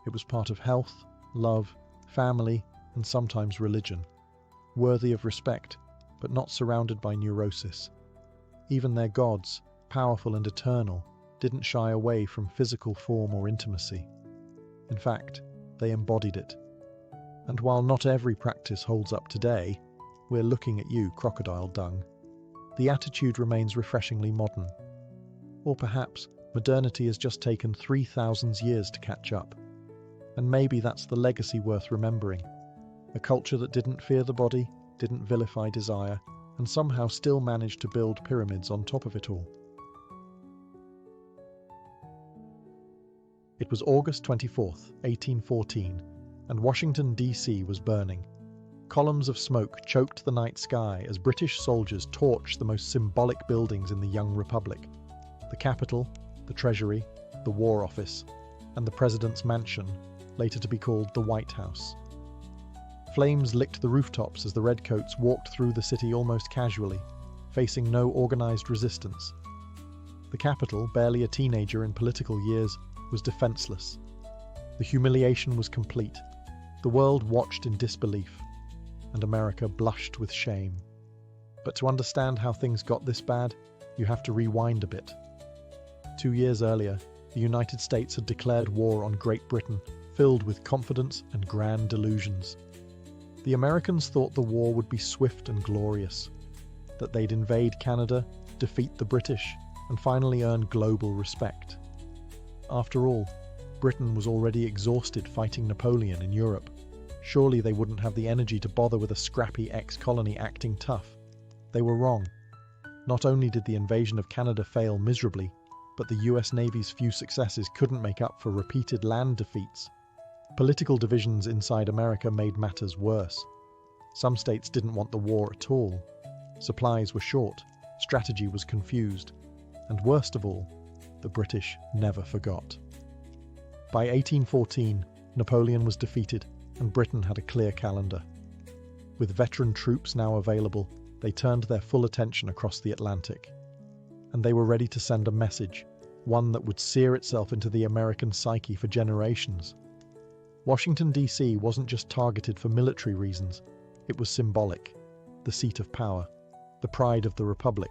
It was part of health, love, family, and sometimes religion, worthy of respect, but not surrounded by neurosis. Even their gods, powerful and eternal, didn't shy away from physical form or intimacy. In fact, they embodied it. And while not every practice holds up today, we're looking at you, crocodile dung, the attitude remains refreshingly modern. Or perhaps modernity has just taken 3,000 years to catch up. And maybe that's the legacy worth remembering. A culture that didn't fear the body, didn't vilify desire, and somehow still managed to build pyramids on top of it all. It was August 24th, 1814, and Washington, D.C. was burning. Columns of smoke choked the night sky as British soldiers torched the most symbolic buildings in the young republic: the Capitol, the Treasury, the War Office, and the President's Mansion, later to be called the White House. Flames licked the rooftops as the redcoats walked through the city almost casually, facing no organized resistance. The Capitol, barely a teenager in political years, was defenseless. The humiliation was complete. The world watched in disbelief, and America blushed with shame. But to understand how things got this bad, you have to rewind a bit. 2 years earlier, the United States had declared war on Great Britain, filled with confidence and grand delusions. The Americans thought the war would be swift and glorious, that they'd invade Canada, defeat the British, and finally earn global respect. After all, Britain was already exhausted fighting Napoleon in Europe. Surely they wouldn't have the energy to bother with a scrappy ex-colony acting tough. They were wrong. Not only did the invasion of Canada fail miserably, but the US Navy's few successes couldn't make up for repeated land defeats. Political divisions inside America made matters worse. Some states didn't want the war at all. Supplies were short, strategy was confused, and worst of all, the British never forgot. By 1814, Napoleon was defeated, and Britain had a clear calendar. With veteran troops now available, they turned their full attention across the Atlantic. And they were ready to send a message, one that would sear itself into the American psyche for generations. Washington, D.C. wasn't just targeted for military reasons. It was symbolic, the seat of power, the pride of the Republic.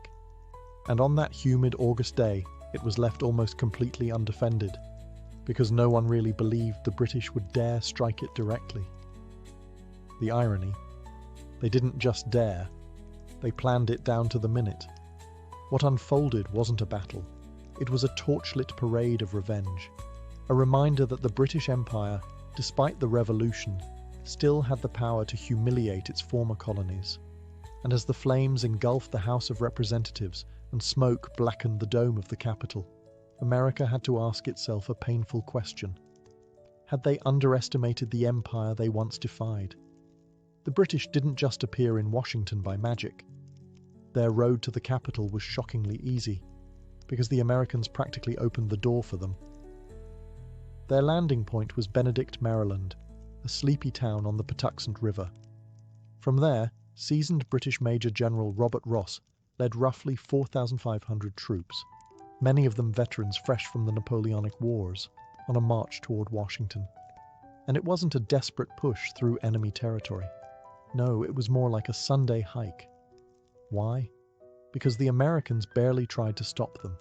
And on that humid August day, it was left almost completely undefended, because no one really believed the British would dare strike it directly. The irony: they didn't just dare, they planned it down to the minute. What unfolded wasn't a battle, it was a torchlit parade of revenge, a reminder that the British Empire, despite the revolution, still had the power to humiliate its former colonies. And as the flames engulfed the House of Representatives and smoke blackened the dome of the Capitol, America had to ask itself a painful question. Had they underestimated the empire they once defied? The British didn't just appear in Washington by magic. Their road to the Capitol was shockingly easy, because the Americans practically opened the door for them. Their landing point was Benedict, Maryland, a sleepy town on the Patuxent River. From there, seasoned British Major General Robert Ross led roughly 4,500 troops, many of them veterans fresh from the Napoleonic Wars, on a march toward Washington. And it wasn't a desperate push through enemy territory. No, it was more like a Sunday hike. Why? Because the Americans barely tried to stop them.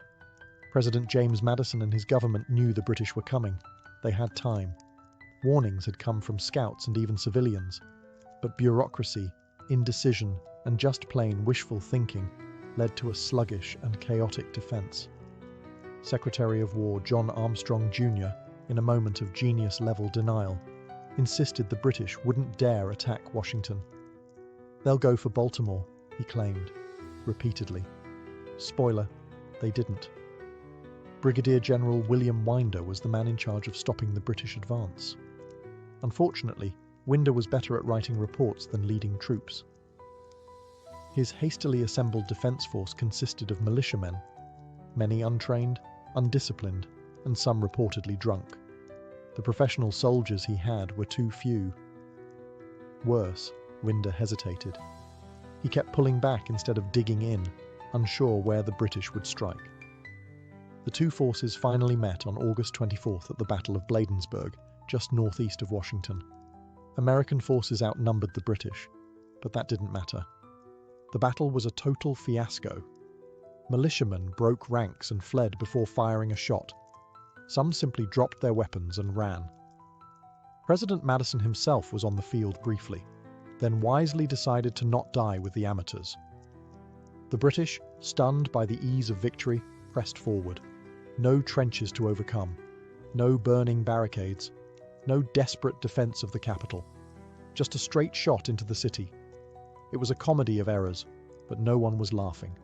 President James Madison and his government knew the British were coming. They had time. Warnings had come from scouts and even civilians. But bureaucracy, indecision, and just plain wishful thinking led to a sluggish and chaotic defense. Secretary of War John Armstrong Jr., in a moment of genius-level denial, insisted the British wouldn't dare attack Washington. "They'll go for Baltimore," he claimed, repeatedly. Spoiler, they didn't. Brigadier General William Winder was the man in charge of stopping the British advance. Unfortunately, Winder was better at writing reports than leading troops. His hastily assembled defense force consisted of militiamen, many untrained, undisciplined, and some reportedly drunk. The professional soldiers he had were too few. Worse, Winder hesitated. He kept pulling back instead of digging in, unsure where the British would strike. The two forces finally met on August 24th at the Battle of Bladensburg, just northeast of Washington. American forces outnumbered the British, but that didn't matter. The battle was a total fiasco. Militiamen broke ranks and fled before firing a shot. Some simply dropped their weapons and ran. President Madison himself was on the field briefly, then wisely decided to not die with the amateurs. The British, stunned by the ease of victory, pressed forward. No trenches to overcome, no burning barricades, no desperate defense of the capital. Just a straight shot into the city. It was a comedy of errors, but no one was laughing.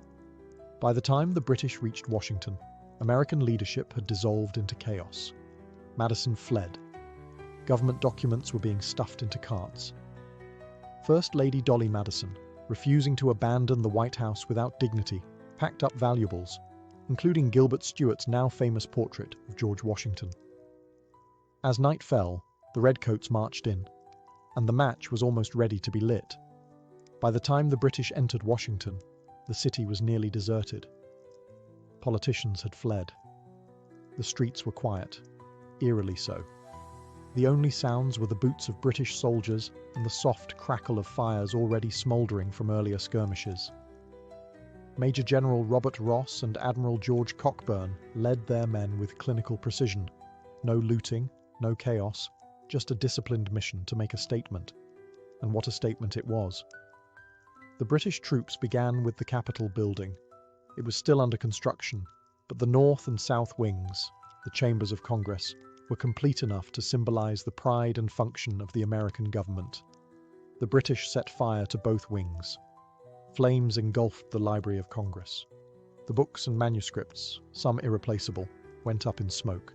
By the time the British reached Washington, American leadership had dissolved into chaos. Madison fled. Government documents were being stuffed into carts. First Lady Dolly Madison, refusing to abandon the White House without dignity, packed up valuables, including Gilbert Stuart's now famous portrait of George Washington. As night fell, the Redcoats marched in, and the match was almost ready to be lit. By the time the British entered Washington, the city was nearly deserted. Politicians had fled. The streets were quiet, eerily so. The only sounds were the boots of British soldiers and the soft crackle of fires already smouldering from earlier skirmishes. Major General Robert Ross and Admiral George Cockburn led their men with clinical precision. No looting, no chaos, just a disciplined mission to make a statement. And what a statement it was. The British troops began with the Capitol building. It was still under construction, but the north and south wings, the chambers of Congress, were complete enough to symbolize the pride and function of the American government. The British set fire to both wings. Flames engulfed the Library of Congress. The books and manuscripts, some irreplaceable, went up in smoke.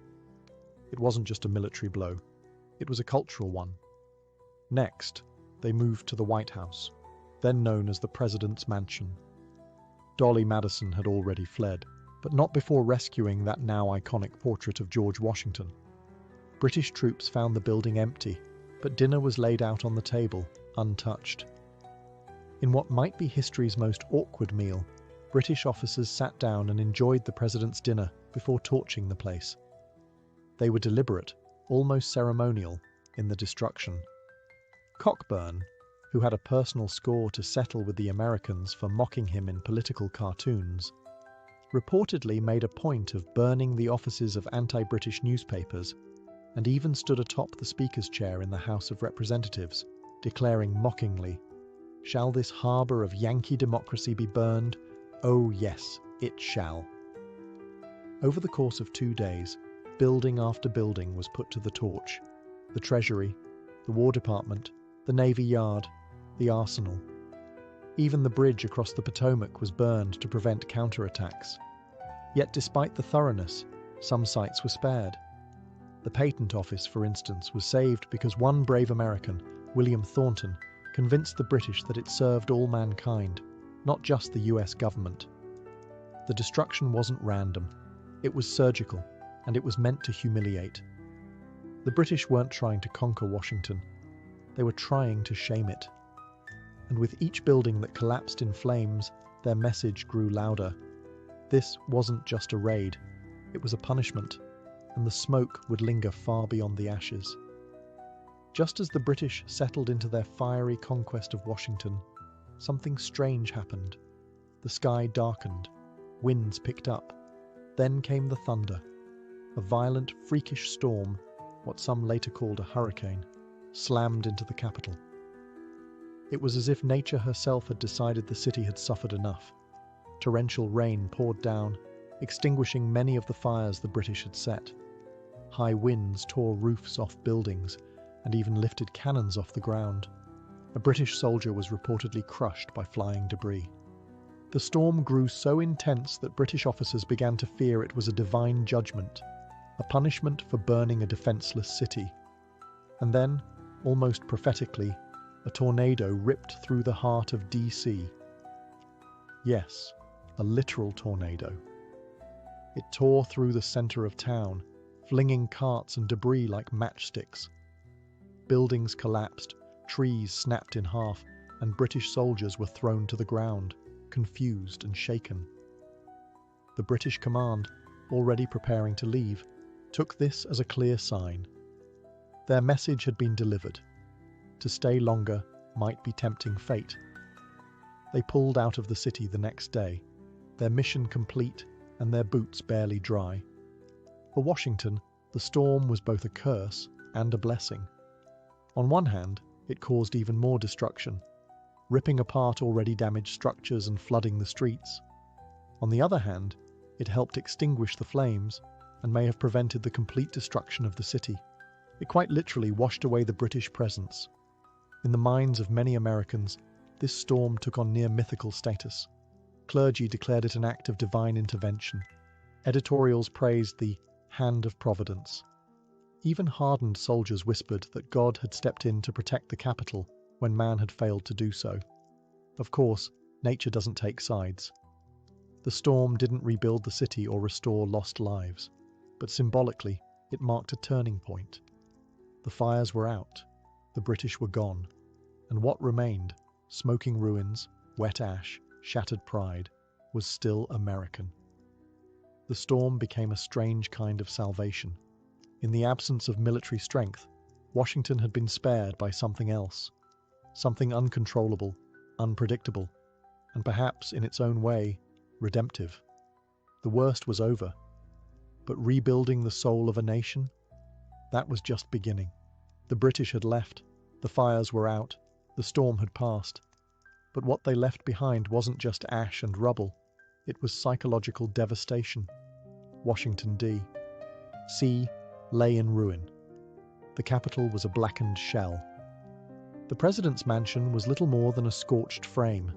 It wasn't just a military blow. It was a cultural one. Next, they moved to the White House, then known as the President's Mansion. Dolly Madison had already fled, but not before rescuing that now iconic portrait of George Washington. British troops found the building empty, but dinner was laid out on the table, untouched. In what might be history's most awkward meal, British officers sat down and enjoyed the president's dinner before torching the place. They were deliberate, almost ceremonial, in the destruction. Cockburn, who had a personal score to settle with the Americans for mocking him in political cartoons, reportedly made a point of burning the offices of anti-British newspapers and even stood atop the Speaker's chair in the House of Representatives, declaring mockingly, "Shall this harbour of Yankee democracy be burned? Oh yes, it shall." Over the course of 2 days, building after building was put to the torch. The Treasury, the War Department, the Navy Yard, the Arsenal. Even the bridge across the Potomac was burned to prevent counterattacks. Yet despite the thoroughness, some sites were spared. The Patent Office, for instance, was saved because one brave American, William Thornton, convinced the British that it served all mankind, not just the US government. The destruction wasn't random, it was surgical, and it was meant to humiliate. The British weren't trying to conquer Washington, they were trying to shame it. And with each building that collapsed in flames, their message grew louder. This wasn't just a raid, it was a punishment, and the smoke would linger far beyond the ashes. Just as the British settled into their fiery conquest of Washington, something strange happened. The sky darkened, winds picked up. Then came the thunder. A violent, freakish storm, what some later called a hurricane, slammed into the capital. It was as if nature herself had decided the city had suffered enough. Torrential rain poured down, extinguishing many of the fires the British had set. High winds tore roofs off buildings and even lifted cannons off the ground. A British soldier was reportedly crushed by flying debris. The storm grew so intense that British officers began to fear it was a divine judgment, a punishment for burning a defenseless city. And then, almost prophetically, a tornado ripped through the heart of DC. Yes, a literal tornado. It tore through the center of town, flinging carts and debris like matchsticks. Buildings collapsed, trees snapped in half, and British soldiers were thrown to the ground, confused and shaken. The British command, already preparing to leave, took this as a clear sign. Their message had been delivered. To stay longer might be tempting fate. They pulled out of the city the next day, their mission complete and their boots barely dry. For Washington, the storm was both a curse and a blessing. On one hand, it caused even more destruction, ripping apart already damaged structures and flooding the streets. On the other hand, it helped extinguish the flames and may have prevented the complete destruction of the city. It quite literally washed away the British presence. In the minds of many Americans, this storm took on near mythical status. Clergy declared it an act of divine intervention. Editorials praised the hand of providence. Even hardened soldiers whispered that God had stepped in to protect the capital when man had failed to do so. Of course, nature doesn't take sides. The storm didn't rebuild the city or restore lost lives, but symbolically, it marked a turning point. The fires were out, the British were gone, and what remained, smoking ruins, wet ash, shattered pride, was still American. The storm became a strange kind of salvation. In the absence of military strength, Washington had been spared by something else, something uncontrollable, unpredictable, and perhaps, in its own way, redemptive. The worst was over, but rebuilding the soul of a nation? That was just beginning. The British had left, the fires were out, the storm had passed. But what they left behind wasn't just ash and rubble, it was psychological devastation. Washington, D.C. lay in ruin. The capital was a blackened shell. The president's mansion was little more than a scorched frame.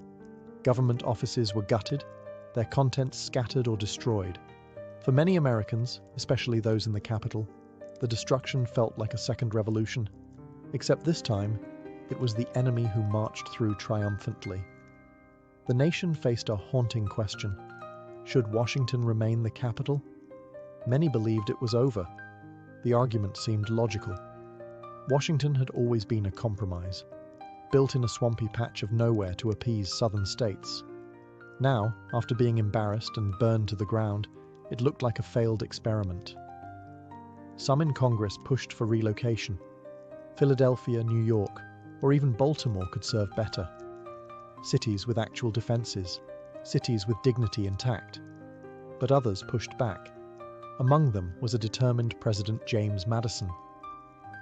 Government offices were gutted, their contents scattered or destroyed. For many Americans, especially those in the capital, the destruction felt like a second revolution. Except this time, it was the enemy who marched through triumphantly. The nation faced a haunting question. Should Washington remain the capital? Many believed it was over. The argument seemed logical. Washington had always been a compromise, built in a swampy patch of nowhere to appease southern states. Now, after being embarrassed and burned to the ground, it looked like a failed experiment. Some in Congress pushed for relocation. Philadelphia, New York, or even Baltimore could serve better. Cities with actual defenses, cities with dignity intact. But others pushed back. Among them was a determined President James Madison.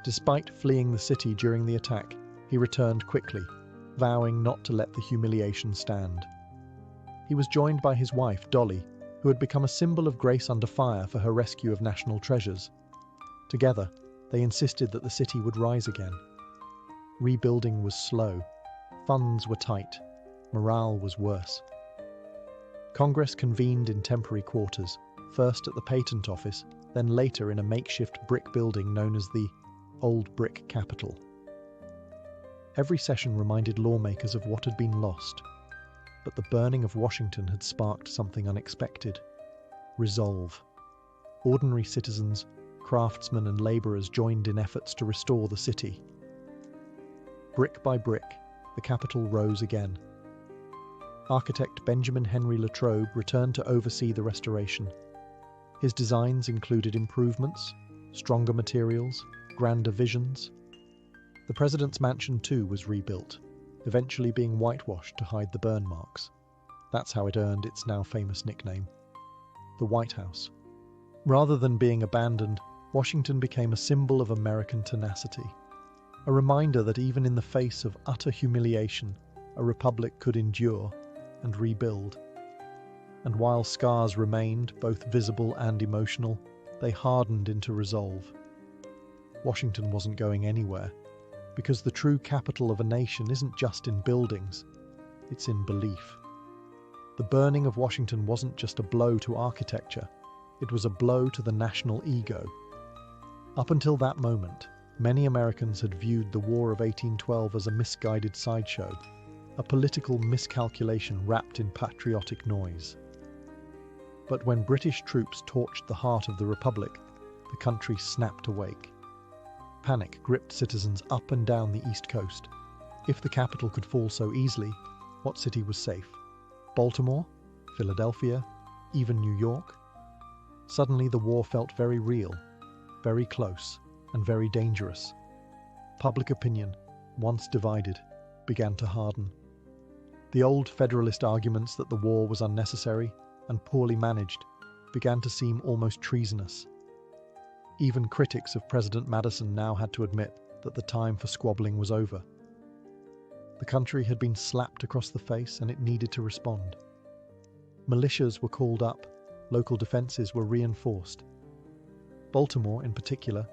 Despite fleeing the city during the attack, he returned quickly, vowing not to let the humiliation stand. He was joined by his wife, Dolly, who had become a symbol of grace under fire for her rescue of national treasures. Together, they insisted that the city would rise again. Rebuilding was slow, funds were tight, morale was worse. Congress convened in temporary quarters, first at the Patent Office, then later in a makeshift brick building known as the Old Brick Capitol. Every session reminded lawmakers of what had been lost, but the burning of Washington had sparked something unexpected: resolve. Ordinary citizens, craftsmen and laborers joined in efforts to restore the city. Brick by brick, the Capitol rose again. Architect Benjamin Henry Latrobe returned to oversee the restoration. His designs included improvements, stronger materials, grander visions. The president's mansion too was rebuilt, eventually being whitewashed to hide the burn marks. That's how it earned its now famous nickname, the White House. Rather than being abandoned, Washington became a symbol of American tenacity, a reminder that even in the face of utter humiliation, a republic could endure and rebuild. And while scars remained, both visible and emotional, they hardened into resolve. Washington wasn't going anywhere, because the true capital of a nation isn't just in buildings, it's in belief. The burning of Washington wasn't just a blow to architecture, it was a blow to the national ego. Up until that moment, many Americans had viewed the War of 1812 as a misguided sideshow, a political miscalculation wrapped in patriotic noise. But when British troops torched the heart of the Republic, the country snapped awake. Panic gripped citizens up and down the East Coast. If the capital could fall so easily, what city was safe? Baltimore? Philadelphia? Even New York? Suddenly the war felt very real, very close, and very dangerous. Public opinion, once divided, began to harden. The old Federalist arguments that the war was unnecessary and poorly managed began to seem almost treasonous. Even critics of President Madison now had to admit that the time for squabbling was over. The country had been slapped across the face and it needed to respond. Militias were called up, local defenses were reinforced. Baltimore, in particular,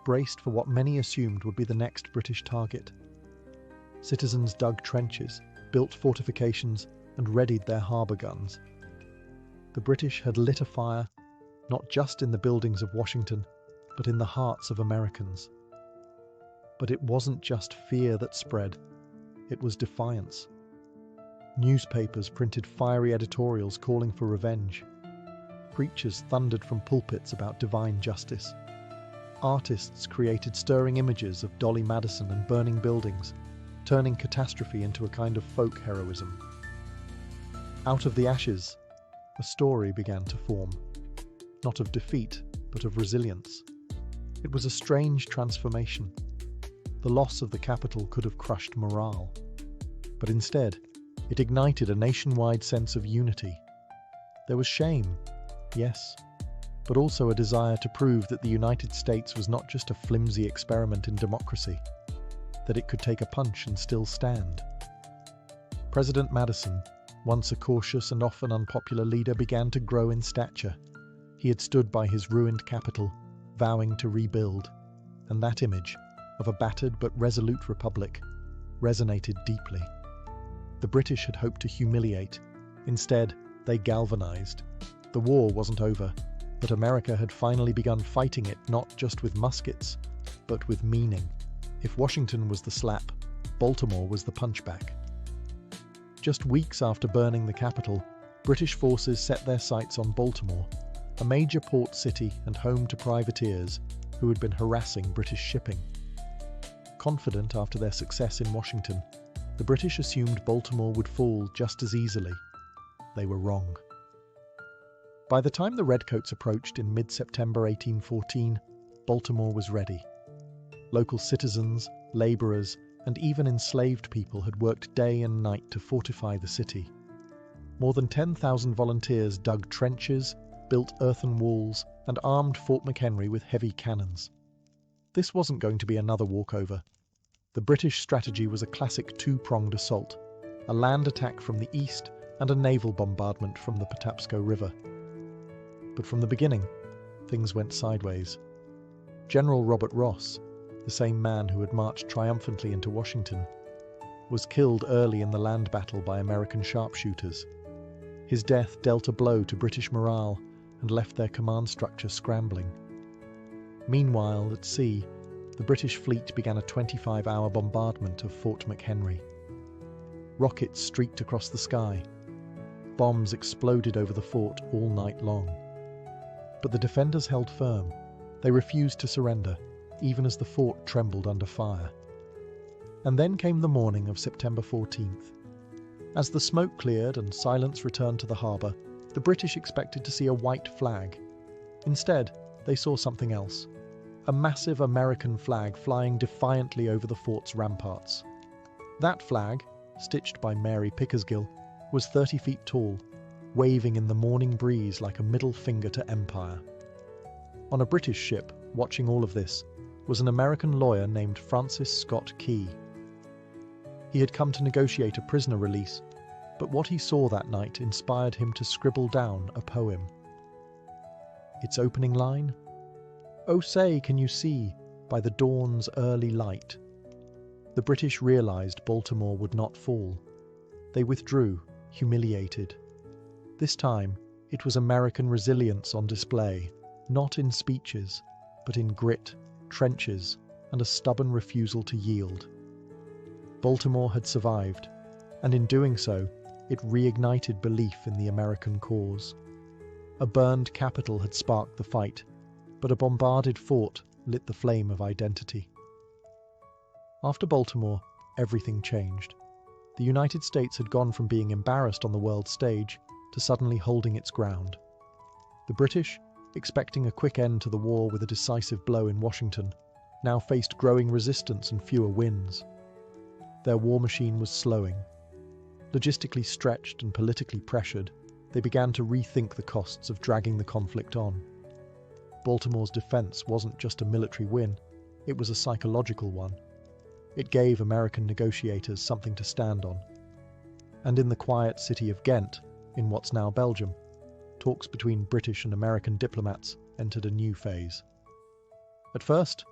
braced for what many assumed would be the next British target. Citizens dug trenches, built fortifications, and readied their harbour guns. The British had lit a fire, not just in the buildings of Washington, but in the hearts of Americans. But it wasn't just fear that spread, it was defiance. Newspapers printed fiery editorials calling for revenge. Preachers thundered from pulpits about divine justice. Artists created stirring images of Dolly Madison and burning buildings, turning catastrophe into a kind of folk heroism. Out of the ashes, a story began to form, not of defeat, but of resilience. It was a strange transformation. The loss of the capital could have crushed morale, but instead, it ignited a nationwide sense of unity. There was shame, yes, but also a desire to prove that the United States was not just a flimsy experiment in democracy, that it could take a punch and still stand. President Madison, once a cautious and often unpopular leader, began to grow in stature. He had stood by his ruined capital, vowing to rebuild, and that image, of a battered but resolute republic, resonated deeply. The British had hoped to humiliate. Instead, they galvanized. The war wasn't over, but America had finally begun fighting it not just with muskets, but with meaning. If Washington was the slap, Baltimore was the punchback. Just weeks after burning the capital, British forces set their sights on Baltimore, a major port city and home to privateers who had been harassing British shipping. Confident after their success in Washington, the British assumed Baltimore would fall just as easily. They were wrong. By the time the Redcoats approached in mid-September 1814, Baltimore was ready. Local citizens, laborers, and even enslaved people had worked day and night to fortify the city. More than 10,000 volunteers dug trenches, built earthen walls, and armed Fort McHenry with heavy cannons. This wasn't going to be another walkover. The British strategy was a classic two-pronged assault, a land attack from the east and a naval bombardment from the Patapsco River. But from the beginning, things went sideways. General Robert Ross, the same man who had marched triumphantly into Washington, was killed early in the land battle by American sharpshooters. His death dealt a blow to British morale and left their command structure scrambling. Meanwhile, at sea, the British fleet began a 25-hour bombardment of Fort McHenry. Rockets streaked across the sky. Bombs exploded over the fort all night long. But the defenders held firm. They refused to surrender, even as the fort trembled under fire. And then came the morning of September 14th. As the smoke cleared and silence returned to the harbour, the British expected to see a white flag. Instead, they saw something else. A massive American flag flying defiantly over the fort's ramparts. That flag, stitched by Mary Pickersgill, was 30 feet tall, waving in the morning breeze like a middle finger to empire. On a British ship, watching all of this, was an American lawyer named Francis Scott Key. He had come to negotiate a prisoner release, but what he saw that night inspired him to scribble down a poem. Its opening line? "Oh say, can you see, by the dawn's early light?" The British realized Baltimore would not fall. They withdrew, humiliated. This time, it was American resilience on display, not in speeches, but in grit, trenches, and a stubborn refusal to yield. Baltimore had survived, and in doing so, it reignited belief in the American cause. A burned capital had sparked the fight, but a bombarded fort lit the flame of identity. After Baltimore, everything changed. The United States had gone from being embarrassed on the world stage to suddenly holding its ground. The British, expecting a quick end to the war with a decisive blow in Washington, now faced growing resistance and fewer wins. Their war machine was slowing. Logistically stretched and politically pressured, they began to rethink the costs of dragging the conflict on. Baltimore's defense wasn't just a military win, it was a psychological one. It gave American negotiators something to stand on. And in the quiet city of Ghent, in what's now Belgium, talks between British and American diplomats entered a new phase. At first,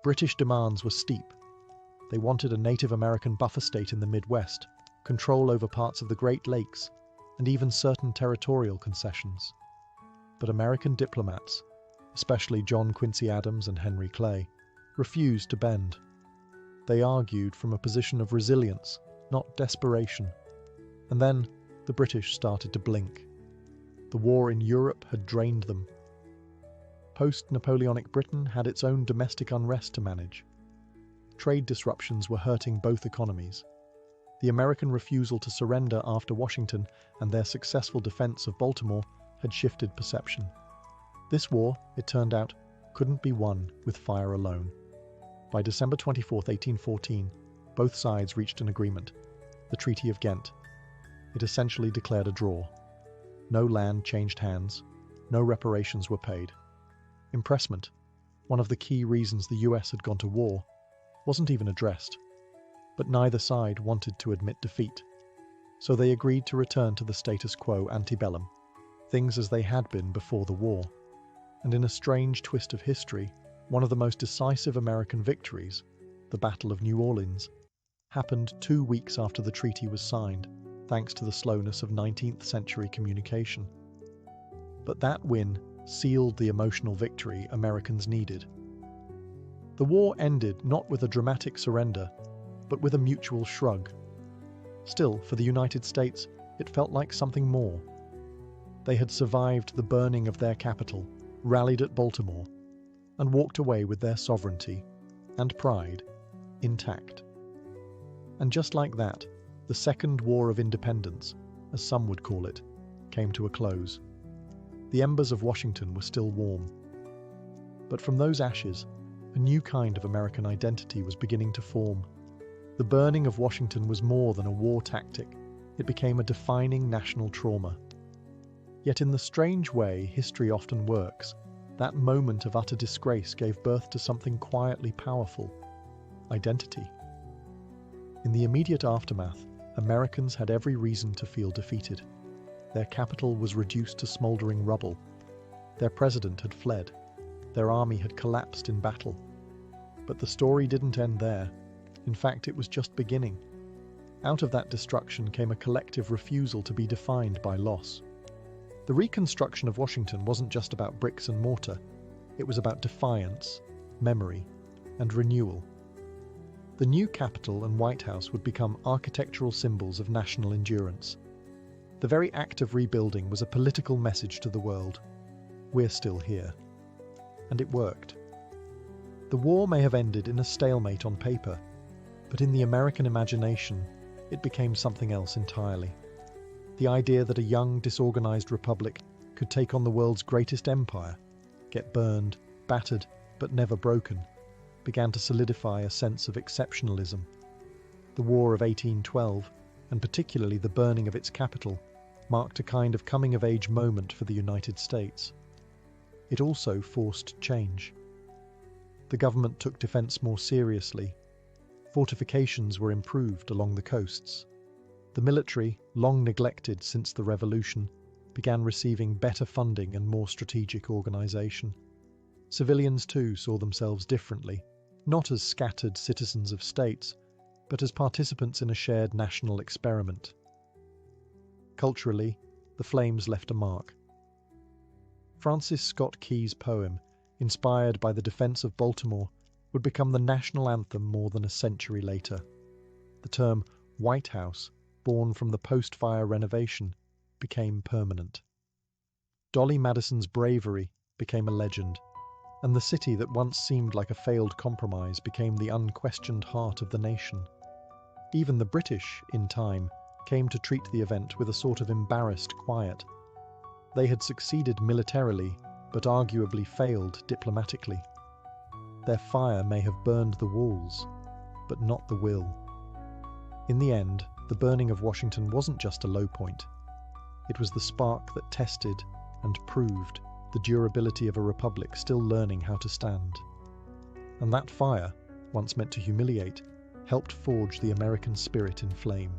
British demands were steep. They wanted a Native American buffer state in the Midwest, control over parts of the Great Lakes, and even certain territorial concessions. But American diplomats, especially John Quincy Adams and Henry Clay, refused to bend. They argued from a position of resilience, not desperation. And then the British started to blink. The war in Europe had drained them. Post-Napoleonic Britain had its own domestic unrest to manage. Trade disruptions were hurting both economies. The American refusal to surrender after Washington and their successful defense of Baltimore had shifted perception. This war, it turned out, couldn't be won with fire alone. By December 24, 1814, both sides reached an agreement, the Treaty of Ghent. It essentially declared a draw. No land changed hands, no reparations were paid. Impressment, one of the key reasons the US had gone to war, wasn't even addressed. But neither side wanted to admit defeat, so they agreed to return to the status quo antebellum, things as they had been before the war. And in a strange twist of history, one of the most decisive American victories, the Battle of New Orleans, happened 2 weeks after the treaty was signed, thanks to the slowness of 19th century communication. But that win sealed the emotional victory Americans needed. The war ended not with a dramatic surrender, but with a mutual shrug. Still, for the United States, it felt like something more. They had survived the burning of their capital, rallied at Baltimore, and walked away with their sovereignty and pride intact. And just like that, the Second War of Independence, as some would call it, came to a close. The embers of Washington were still warm. But from those ashes, A new kind of American identity was beginning to form. The burning of Washington was more than a war tactic. It became a defining national trauma. Yet in the strange way history often works, that moment of utter disgrace gave birth to something quietly powerful: identity. In the immediate aftermath, Americans had every reason to feel defeated. Their capital was reduced to smoldering rubble. Their president had fled. Their army had collapsed in battle. But the story didn't end there. In fact, it was just beginning. Out of that destruction came a collective refusal to be defined by loss. The reconstruction of Washington wasn't just about bricks and mortar. It was about defiance, memory, and renewal. The new Capitol and White House would become architectural symbols of national endurance. The very act of rebuilding was a political message to the world. We're still here. And it worked. The war may have ended in a stalemate on paper, but in the American imagination, it became something else entirely. The idea that a young, disorganized republic could take on the world's greatest empire, get burned, battered, but never broken, began to solidify a sense of exceptionalism. The War of 1812, and particularly the burning of its capital, marked a kind of coming-of-age moment for the United States. It also forced change. The government took defense more seriously. Fortifications were improved along the coasts. The military, long neglected since the Revolution, began receiving better funding and more strategic organization. Civilians too saw themselves differently, not as scattered citizens of states, but as participants in a shared national experiment. Culturally, the flames left a mark. Francis Scott Key's poem, inspired by the defense of Baltimore, would become the national anthem more than a century later. The term White House, born from the post-fire renovation, became permanent. Dolly Madison's bravery became a legend, and the city that once seemed like a failed compromise became the unquestioned heart of the nation. Even the British, in time, came to treat the event with a sort of embarrassed quiet. They had succeeded militarily, but arguably failed diplomatically. Their fire may have burned the walls, but not the will. In the end, the burning of Washington wasn't just a low point. It was the spark that tested and proved the durability of a republic still learning how to stand. And that fire, once meant to humiliate, helped forge the American spirit in flame.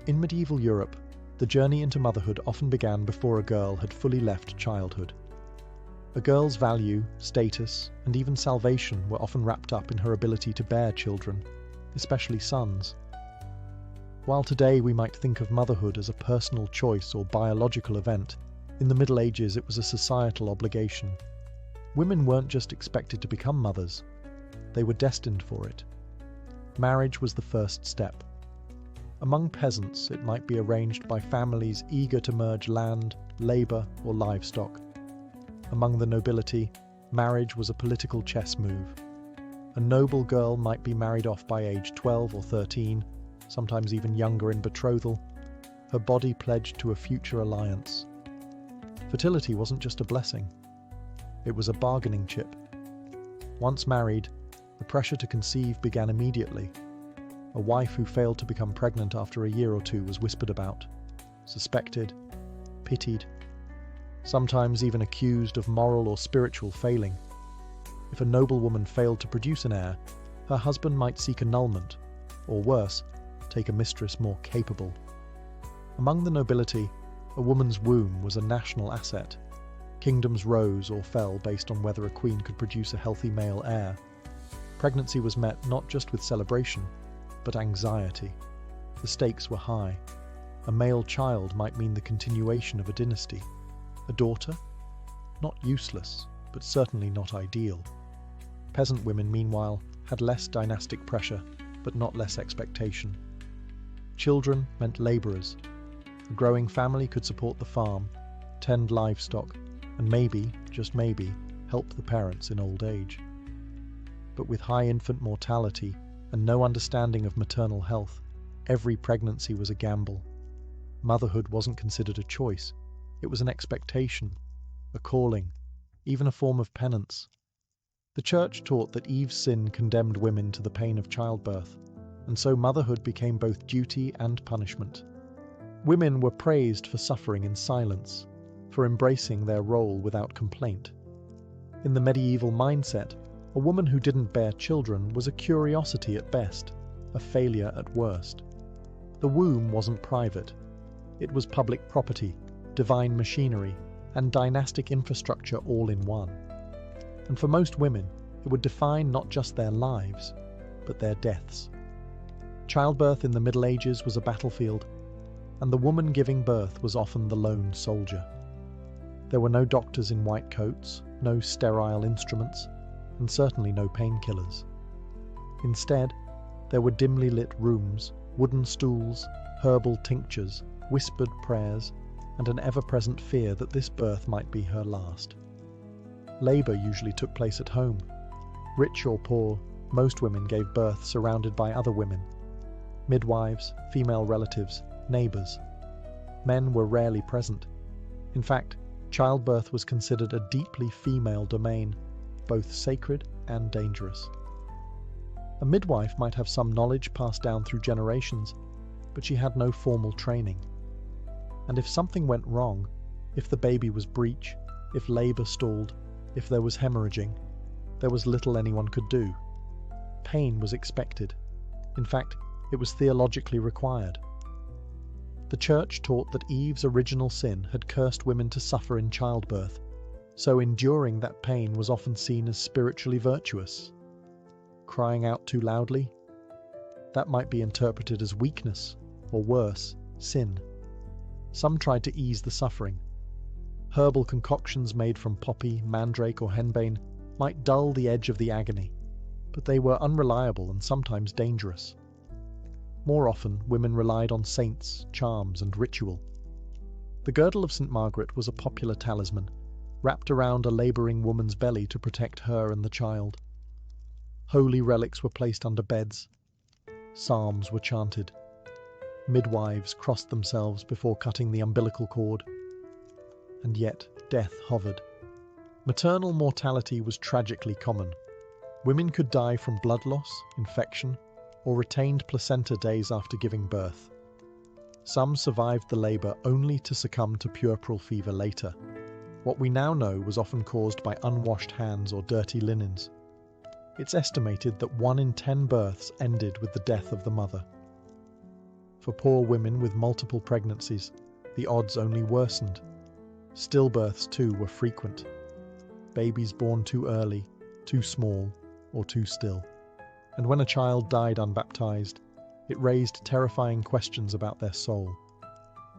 In medieval Europe, the journey into motherhood often began before a girl had fully left childhood. A girl's value, status, and even salvation were often wrapped up in her ability to bear children, especially sons. While today we might think of motherhood as a personal choice or biological event, in the Middle Ages it was a societal obligation. Women weren't just expected to become mothers, they were destined for it. Marriage was the first step. Among peasants, it might be arranged by families eager to merge land, labour, or livestock. Among the nobility, marriage was a political chess move. A noble girl might be married off by age 12 or 13, sometimes even younger in betrothal, her body pledged to a future alliance. Fertility wasn't just a blessing, it was a bargaining chip. Once married, the pressure to conceive began immediately. A wife who failed to become pregnant after a year or two was whispered about, suspected, pitied, sometimes even accused of moral or spiritual failing. If a noblewoman failed to produce an heir, her husband might seek annulment, or worse, take a mistress more capable. Among the nobility, a woman's womb was a national asset. Kingdoms rose or fell based on whether a queen could produce a healthy male heir. Pregnancy was met not just with celebration, but anxiety. The stakes were high. A male child might mean the continuation of a dynasty. A daughter? Not useless, but certainly not ideal. Peasant women, meanwhile, had less dynastic pressure, but not less expectation. Children meant labourers. A growing family could support the farm, tend livestock, and maybe, just maybe, help the parents in old age. But with high infant mortality and no understanding of maternal health, every pregnancy was a gamble. Motherhood wasn't considered a choice, it was an expectation, a calling, even a form of penance. The church taught that Eve's sin condemned women to the pain of childbirth, and so motherhood became both duty and punishment. Women were praised for suffering in silence, for embracing their role without complaint. In the medieval mindset, a woman who didn't bear children was a curiosity at best, a failure at worst. The womb wasn't private. It was public property, divine machinery, and dynastic infrastructure all in one. And for most women, it would define not just their lives, but their deaths. Childbirth in the Middle Ages was a battlefield, and the woman giving birth was often the lone soldier. There were no doctors in white coats, no sterile instruments, and certainly no painkillers. Instead, there were dimly lit rooms, wooden stools, herbal tinctures, whispered prayers, and an ever-present fear that this birth might be her last. Labour usually took place at home. Rich or poor, most women gave birth surrounded by other women. Midwives, female relatives, neighbours. Men were rarely present. In fact, childbirth was considered a deeply female domain, both sacred and dangerous. A midwife might have some knowledge passed down through generations, but she had no formal training. And if something went wrong, if the baby was breech, if labour stalled, if there was hemorrhaging, there was little anyone could do. Pain was expected. In fact, it was theologically required. The church taught that Eve's original sin had cursed women to suffer in childbirth, so enduring that pain was often seen as spiritually virtuous. Crying out too loudly? That might be interpreted as weakness, or worse, sin. Some tried to ease the suffering. Herbal concoctions made from poppy, mandrake, or henbane might dull the edge of the agony, but they were unreliable and sometimes dangerous. More often, women relied on saints, charms, and ritual. The girdle of St. Margaret was a popular talisman, wrapped around a labouring woman's belly to protect her and the child. Holy relics were placed under beds. Psalms were chanted. Midwives crossed themselves before cutting the umbilical cord. And yet, death hovered. Maternal mortality was tragically common. Women could die from blood loss, infection, or retained placenta days after giving birth. Some survived the labour only to succumb to puerperal fever later. What we now know was often caused by unwashed hands or dirty linens. It's estimated that 1 in 10 births ended with the death of the mother. For poor women with multiple pregnancies, the odds only worsened. Stillbirths too were frequent. Babies born too early, too small, or too still. And when a child died unbaptized, it raised terrifying questions about their soul.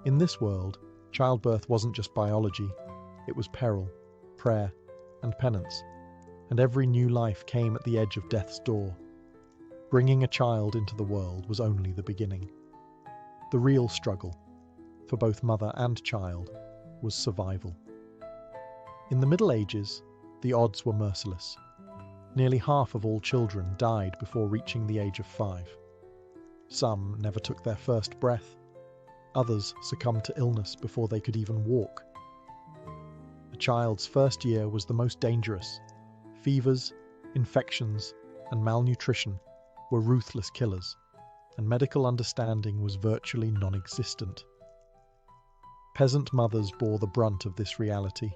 In this world, childbirth wasn't just biology, it was peril, prayer, and penance. And every new life came at the edge of death's door. Bringing a child into the world was only the beginning. The real struggle, for both mother and child, was survival. In the Middle Ages, the odds were merciless. Nearly half of all children died before reaching the age of 5. Some never took their first breath. Others succumbed to illness before they could even walk. A child's first year was the most dangerous. Fevers, infections, and malnutrition were ruthless killers, and medical understanding was virtually non-existent. Peasant mothers bore the brunt of this reality.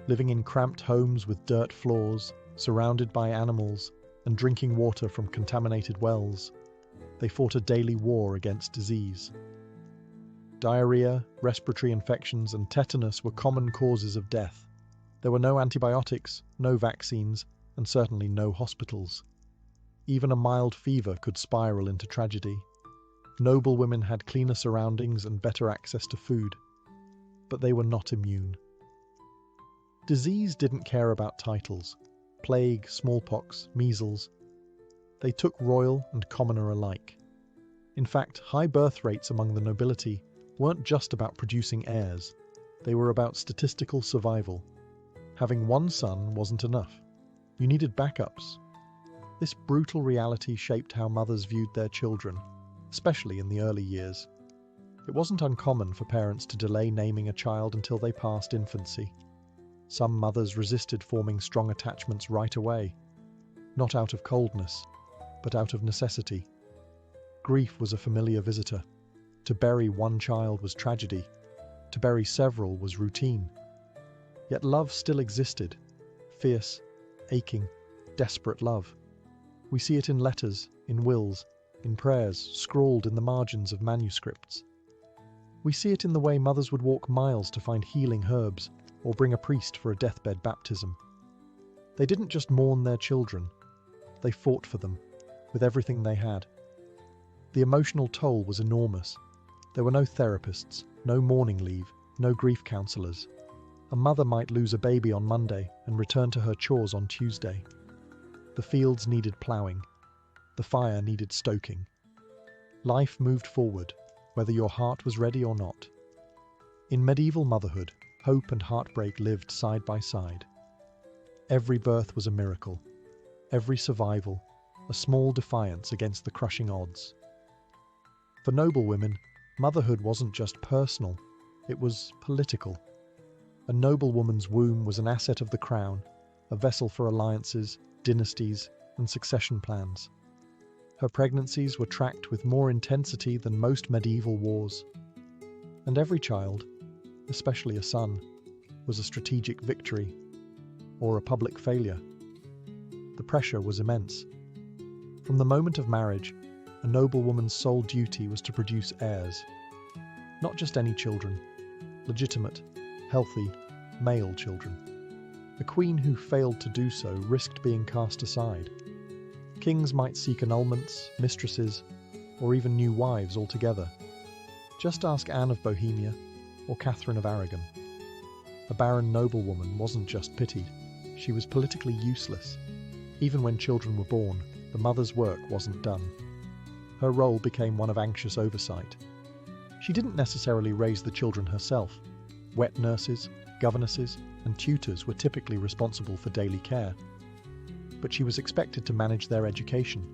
Living in cramped homes with dirt floors, surrounded by animals, and drinking water from contaminated wells, they fought a daily war against disease. Diarrhea, respiratory infections, and tetanus were common causes of death. There were no antibiotics, no vaccines, and certainly no hospitals. Even a mild fever could spiral into tragedy. Noble women had cleaner surroundings and better access to food, but they were not immune. Disease didn't care about titles. Plague, smallpox, measles. They took royal and commoner alike. In fact, high birth rates among the nobility weren't just about producing heirs. They were about statistical survival. Having one son wasn't enough. You needed backups. This brutal reality shaped how mothers viewed their children, especially in the early years. It wasn't uncommon for parents to delay naming a child until they passed infancy. Some mothers resisted forming strong attachments right away, not out of coldness, but out of necessity. Grief was a familiar visitor. To bury one child was tragedy. To bury several was routine. Yet love still existed. Fierce, aching, desperate love. We see it in letters, in wills, in prayers scrawled in the margins of manuscripts. We see it in the way mothers would walk miles to find healing herbs or bring a priest for a deathbed baptism. They didn't just mourn their children. They fought for them, with everything they had. The emotional toll was enormous. There were no therapists, no mourning leave, no grief counsellors. A mother might lose a baby on Monday and return to her chores on Tuesday. The fields needed ploughing. The fire needed stoking. Life moved forward, whether your heart was ready or not. In medieval motherhood, hope and heartbreak lived side by side. Every birth was a miracle. Every survival, a small defiance against the crushing odds. For noble women, motherhood wasn't just personal, it was political. A noble woman's womb was an asset of the crown, a vessel for alliances, dynasties, and succession plans. Her pregnancies were tracked with more intensity than most medieval wars. And every child, especially a son, was a strategic victory or a public failure. The pressure was immense. From the moment of marriage, a noble woman's sole duty was to produce heirs. Not just any children, legitimate, healthy, male children. A queen who failed to do so risked being cast aside. Kings might seek annulments, mistresses, or even new wives altogether. Just ask Anne of Bohemia or Catherine of Aragon. A barren noblewoman wasn't just pitied, she was politically useless. Even when children were born, the mother's work wasn't done. Her role became one of anxious oversight. She didn't necessarily raise the children herself. Wet nurses, governesses, and tutors were typically responsible for daily care. But she was expected to manage their education,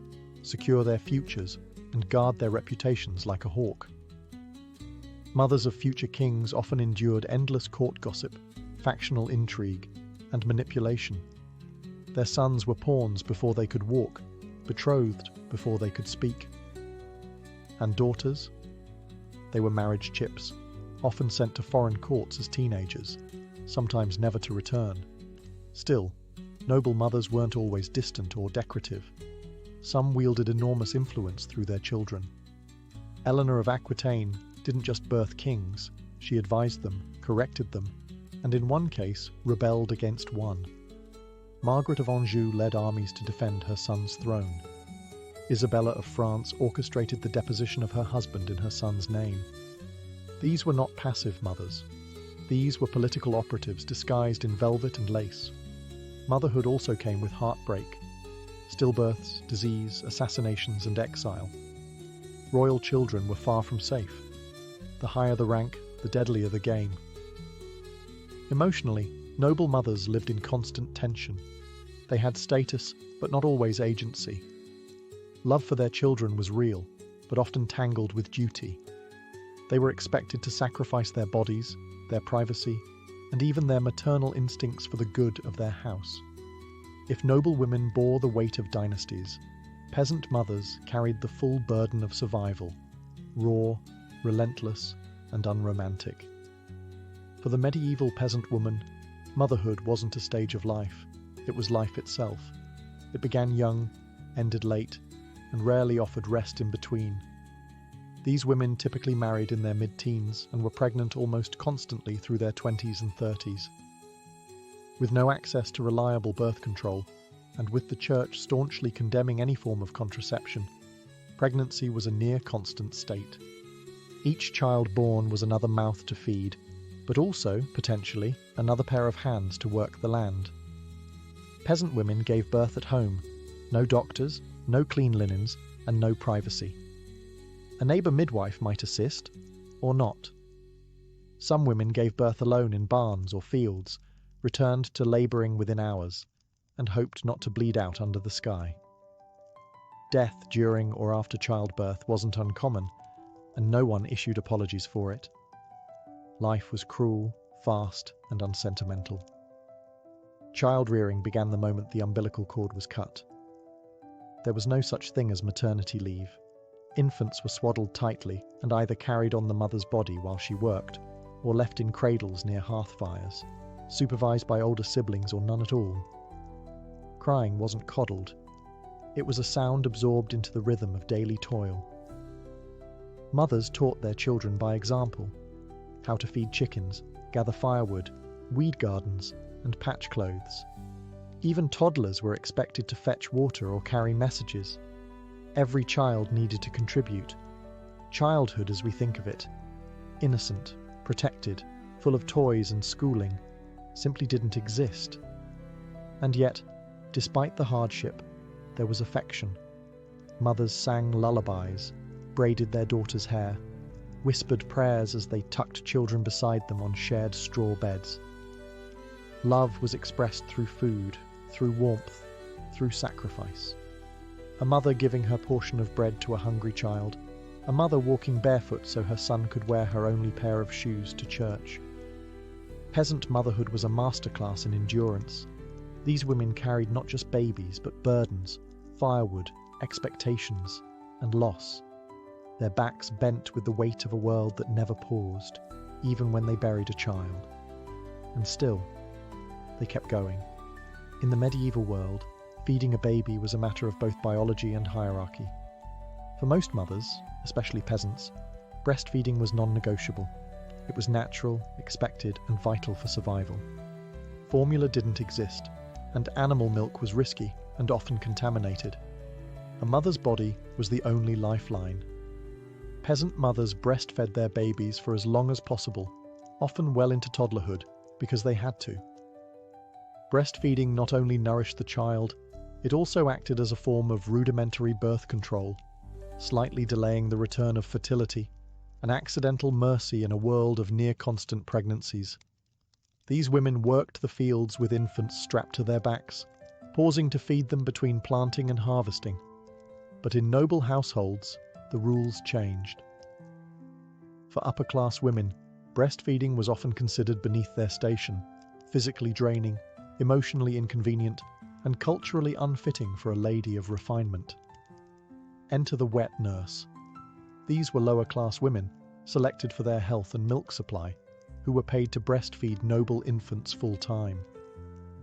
secure their futures, and guard their reputations like a hawk. Mothers of future kings often endured endless court gossip, factional intrigue, and manipulation. Their sons were pawns before they could walk, betrothed before they could speak. And daughters? They were marriage chips, often sent to foreign courts as teenagers, sometimes never to return. Still, noble mothers weren't always distant or decorative. Some wielded enormous influence through their children. Eleanor of Aquitaine didn't just birth kings, she advised them, corrected them, and in one case, rebelled against one. Margaret of Anjou led armies to defend her son's throne. Isabella of France orchestrated the deposition of her husband in her son's name. These were not passive mothers. These were political operatives disguised in velvet and lace. Motherhood also came with heartbreak, stillbirths, disease, assassinations, and exile. Royal children were far from safe. The higher the rank, the deadlier the game. Emotionally, noble mothers lived in constant tension. They had status, but not always agency. Love for their children was real, but often tangled with duty. They were expected to sacrifice their bodies, their privacy, and even their maternal instincts for the good of their house. If noble women bore the weight of dynasties, peasant mothers carried the full burden of survival, raw, relentless, and unromantic. For the medieval peasant woman, motherhood wasn't a stage of life, it was life itself. It began young, ended late, and rarely offered rest in between. These women typically married in their mid-teens and were pregnant almost constantly through their 20s and 30s. With no access to reliable birth control, and with the church staunchly condemning any form of contraception, pregnancy was a near constant state. Each child born was another mouth to feed, but also, potentially, another pair of hands to work the land. Peasant women gave birth at home. No doctors, no clean linens, and no privacy. A neighbour midwife might assist, or not. Some women gave birth alone in barns or fields, returned to labouring within hours, and hoped not to bleed out under the sky. Death during or after childbirth wasn't uncommon, and no one issued apologies for it. Life was cruel, fast, and unsentimental. Child-rearing began the moment the umbilical cord was cut. There was no such thing as maternity leave. Infants were swaddled tightly and either carried on the mother's body while she worked, or left in cradles near hearth fires, supervised by older siblings or none at all. Crying wasn't coddled. It was a sound absorbed into the rhythm of daily toil. Mothers taught their children by example, how to feed chickens, gather firewood, weed gardens, and patch clothes. Even toddlers were expected to fetch water or carry messages. Every child needed to contribute. Childhood, as we think of it, innocent, protected, full of toys and schooling, simply didn't exist. And yet, despite the hardship, there was affection. Mothers sang lullabies, braided their daughters' hair, whispered prayers as they tucked children beside them on shared straw beds. Love was expressed through food, through warmth, through sacrifice. A mother giving her portion of bread to a hungry child, a mother walking barefoot so her son could wear her only pair of shoes to church. Peasant motherhood was a masterclass in endurance. These women carried not just babies, but burdens, firewood, expectations, and loss. Their backs bent with the weight of a world that never paused, even when they buried a child. And still, they kept going. In the medieval world, feeding a baby was a matter of both biology and hierarchy. For most mothers, especially peasants, breastfeeding was non-negotiable. It was natural, expected, and vital for survival. Formula didn't exist, and animal milk was risky and often contaminated. A mother's body was the only lifeline. Peasant mothers breastfed their babies for as long as possible, often well into toddlerhood, because they had to. Breastfeeding not only nourished the child, it also acted as a form of rudimentary birth control, slightly delaying the return of fertility, an accidental mercy in a world of near-constant pregnancies. These women worked the fields with infants strapped to their backs, pausing to feed them between planting and harvesting. But in noble households, the rules changed. For upper-class women, breastfeeding was often considered beneath their station, physically draining, emotionally inconvenient, and culturally unfitting for a lady of refinement. Enter the wet nurse. These were lower-class women, selected for their health and milk supply, who were paid to breastfeed noble infants full-time.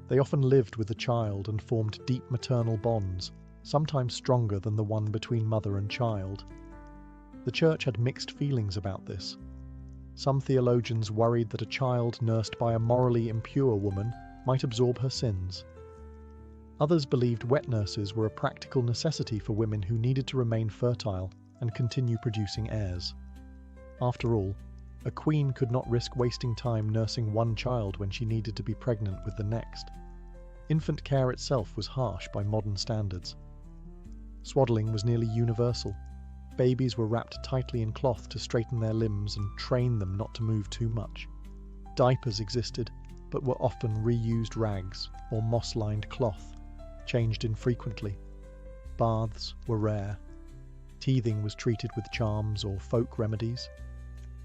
They often lived with the child and formed deep maternal bonds, sometimes stronger than the one between mother and child. The Church had mixed feelings about this. Some theologians worried that a child nursed by a morally impure woman might absorb her sins. Others believed wet nurses were a practical necessity for women who needed to remain fertile and continue producing heirs. After all, a queen could not risk wasting time nursing one child when she needed to be pregnant with the next. Infant care itself was harsh by modern standards. Swaddling was nearly universal. Babies were wrapped tightly in cloth to straighten their limbs and train them not to move too much. Diapers existed, but were often reused rags or moss-lined cloth, changed infrequently. Baths were rare. Teething was treated with charms or folk remedies.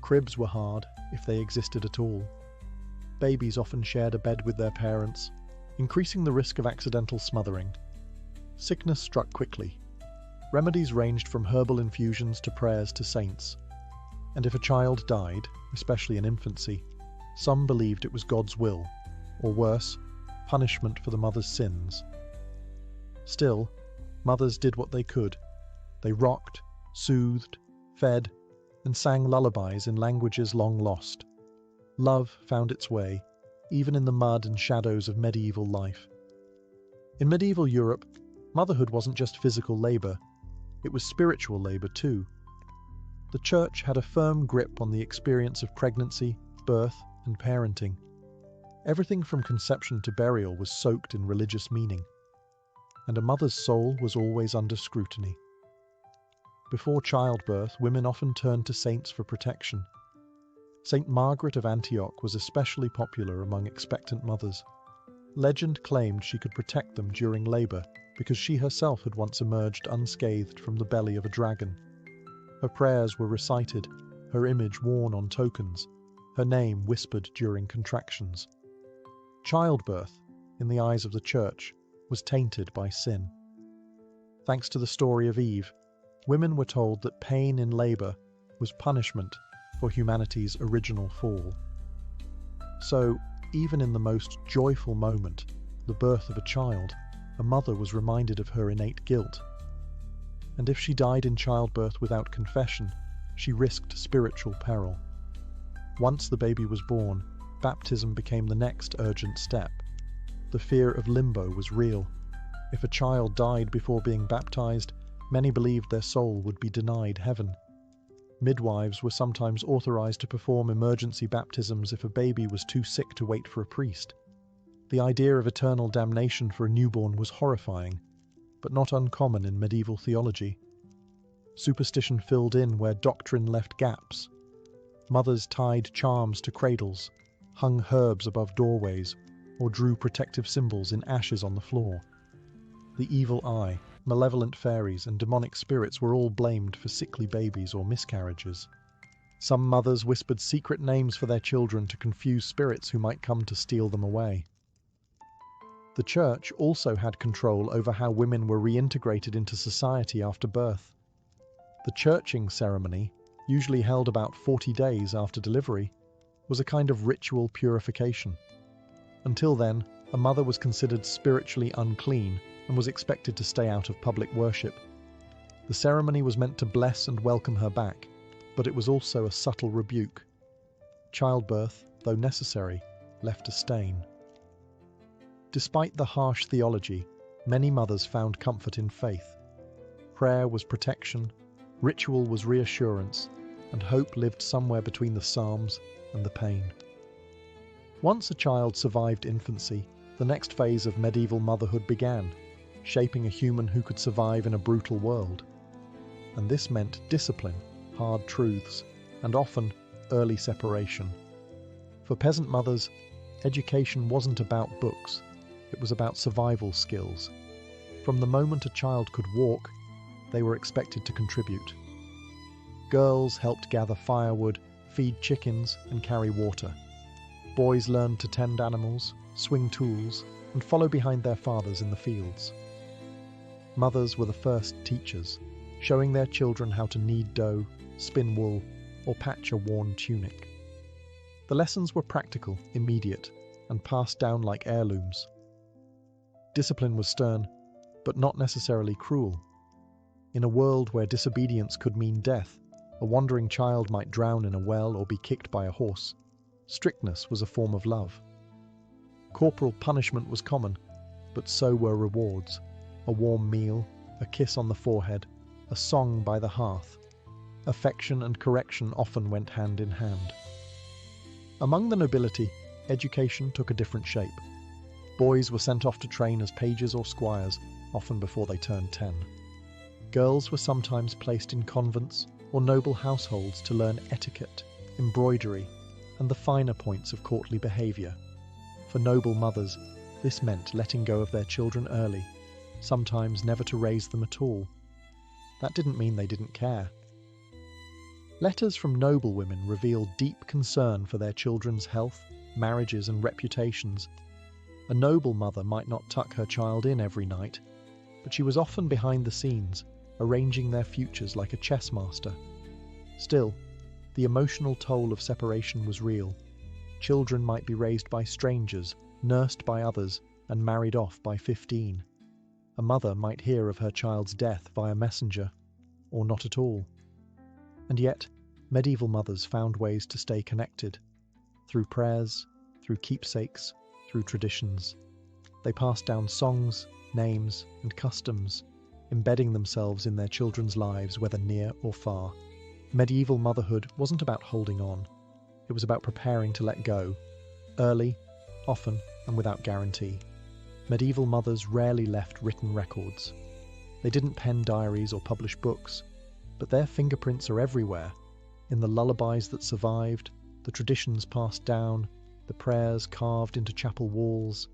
Cribs were hard, if they existed at all. Babies often shared a bed with their parents, increasing the risk of accidental smothering. Sickness struck quickly. Remedies ranged from herbal infusions to prayers to saints. And if a child died, especially in infancy, some believed it was God's will, or worse, punishment for the mother's sins. Still, mothers did what they could. They rocked, soothed, fed, and sang lullabies in languages long lost. Love found its way, even in the mud and shadows of medieval life. In medieval Europe, motherhood wasn't just physical labor, it was spiritual labor too. The Church had a firm grip on the experience of pregnancy, birth, and parenting. Everything from conception to burial was soaked in religious meaning, and a mother's soul was always under scrutiny. Before childbirth, women often turned to saints for protection. Saint Margaret of Antioch was especially popular among expectant mothers. Legend claimed she could protect them during labor because she herself had once emerged unscathed from the belly of a dragon. Her prayers were recited, her image worn on tokens, her name whispered during contractions. Childbirth, in the eyes of the church, was tainted by sin. Thanks to the story of Eve, women were told that pain in labor was punishment for humanity's original fall. So, even in the most joyful moment, the birth of a child, a mother was reminded of her innate guilt. And if she died in childbirth without confession, she risked spiritual peril. Once the baby was born, baptism became the next urgent step. The fear of limbo was real. If a child died before being baptized, many believed their soul would be denied heaven. Midwives were sometimes authorized to perform emergency baptisms if a baby was too sick to wait for a priest. The idea of eternal damnation for a newborn was horrifying, but not uncommon in medieval theology. Superstition filled in where doctrine left gaps. Mothers tied charms to cradles, hung herbs above doorways, or drew protective symbols in ashes on the floor. The evil eye, malevolent fairies, and demonic spirits were all blamed for sickly babies or miscarriages. Some mothers whispered secret names for their children to confuse spirits who might come to steal them away. The church also had control over how women were reintegrated into society after birth. The churching ceremony, usually held about 40 days after delivery, was a kind of ritual purification. Until then, a mother was considered spiritually unclean and was expected to stay out of public worship. The ceremony was meant to bless and welcome her back, but it was also a subtle rebuke. Childbirth, though necessary, left a stain. Despite the harsh theology, many mothers found comfort in faith. Prayer was protection, ritual was reassurance, and hope lived somewhere between the Psalms and the pain. Once a child survived infancy, the next phase of medieval motherhood began, shaping a human who could survive in a brutal world. And this meant discipline, hard truths, and often early separation. For peasant mothers, education wasn't about books, it was about survival skills. From the moment a child could walk, they were expected to contribute. Girls helped gather firewood, feed chickens, and carry water. Boys learned to tend animals, swing tools, and follow behind their fathers in the fields. Mothers were the first teachers, showing their children how to knead dough, spin wool, or patch a worn tunic. The lessons were practical, immediate, and passed down like heirlooms. Discipline was stern, but not necessarily cruel. In a world where disobedience could mean death, a wandering child might drown in a well or be kicked by a horse. Strictness was a form of love. Corporal punishment was common, but so were rewards. A warm meal, a kiss on the forehead, a song by the hearth. Affection and correction often went hand in hand. Among the nobility, education took a different shape. Boys were sent off to train as pages or squires, often before they turned 10. Girls were sometimes placed in convents or noble households to learn etiquette, embroidery, and the finer points of courtly behaviour. For noble mothers, this meant letting go of their children early, sometimes never to raise them at all. That didn't mean they didn't care. Letters from noble women reveal deep concern for their children's health, marriages, and reputations. A noble mother might not tuck her child in every night, but she was often behind the scenes, arranging their futures like a chess master. Still, the emotional toll of separation was real. Children might be raised by strangers, nursed by others, and married off by 15. A mother might hear of her child's death via messenger, or not at all. And yet, medieval mothers found ways to stay connected. Through prayers, through keepsakes, through traditions. They passed down songs, names, and customs, embedding themselves in their children's lives, whether near or far. Medieval motherhood wasn't about holding on. It was about preparing to let go, early, often, and without guarantee. Medieval mothers rarely left written records. They didn't pen diaries or publish books, but their fingerprints are everywhere, in the lullabies that survived, the traditions passed down, the prayers carved into chapel walls,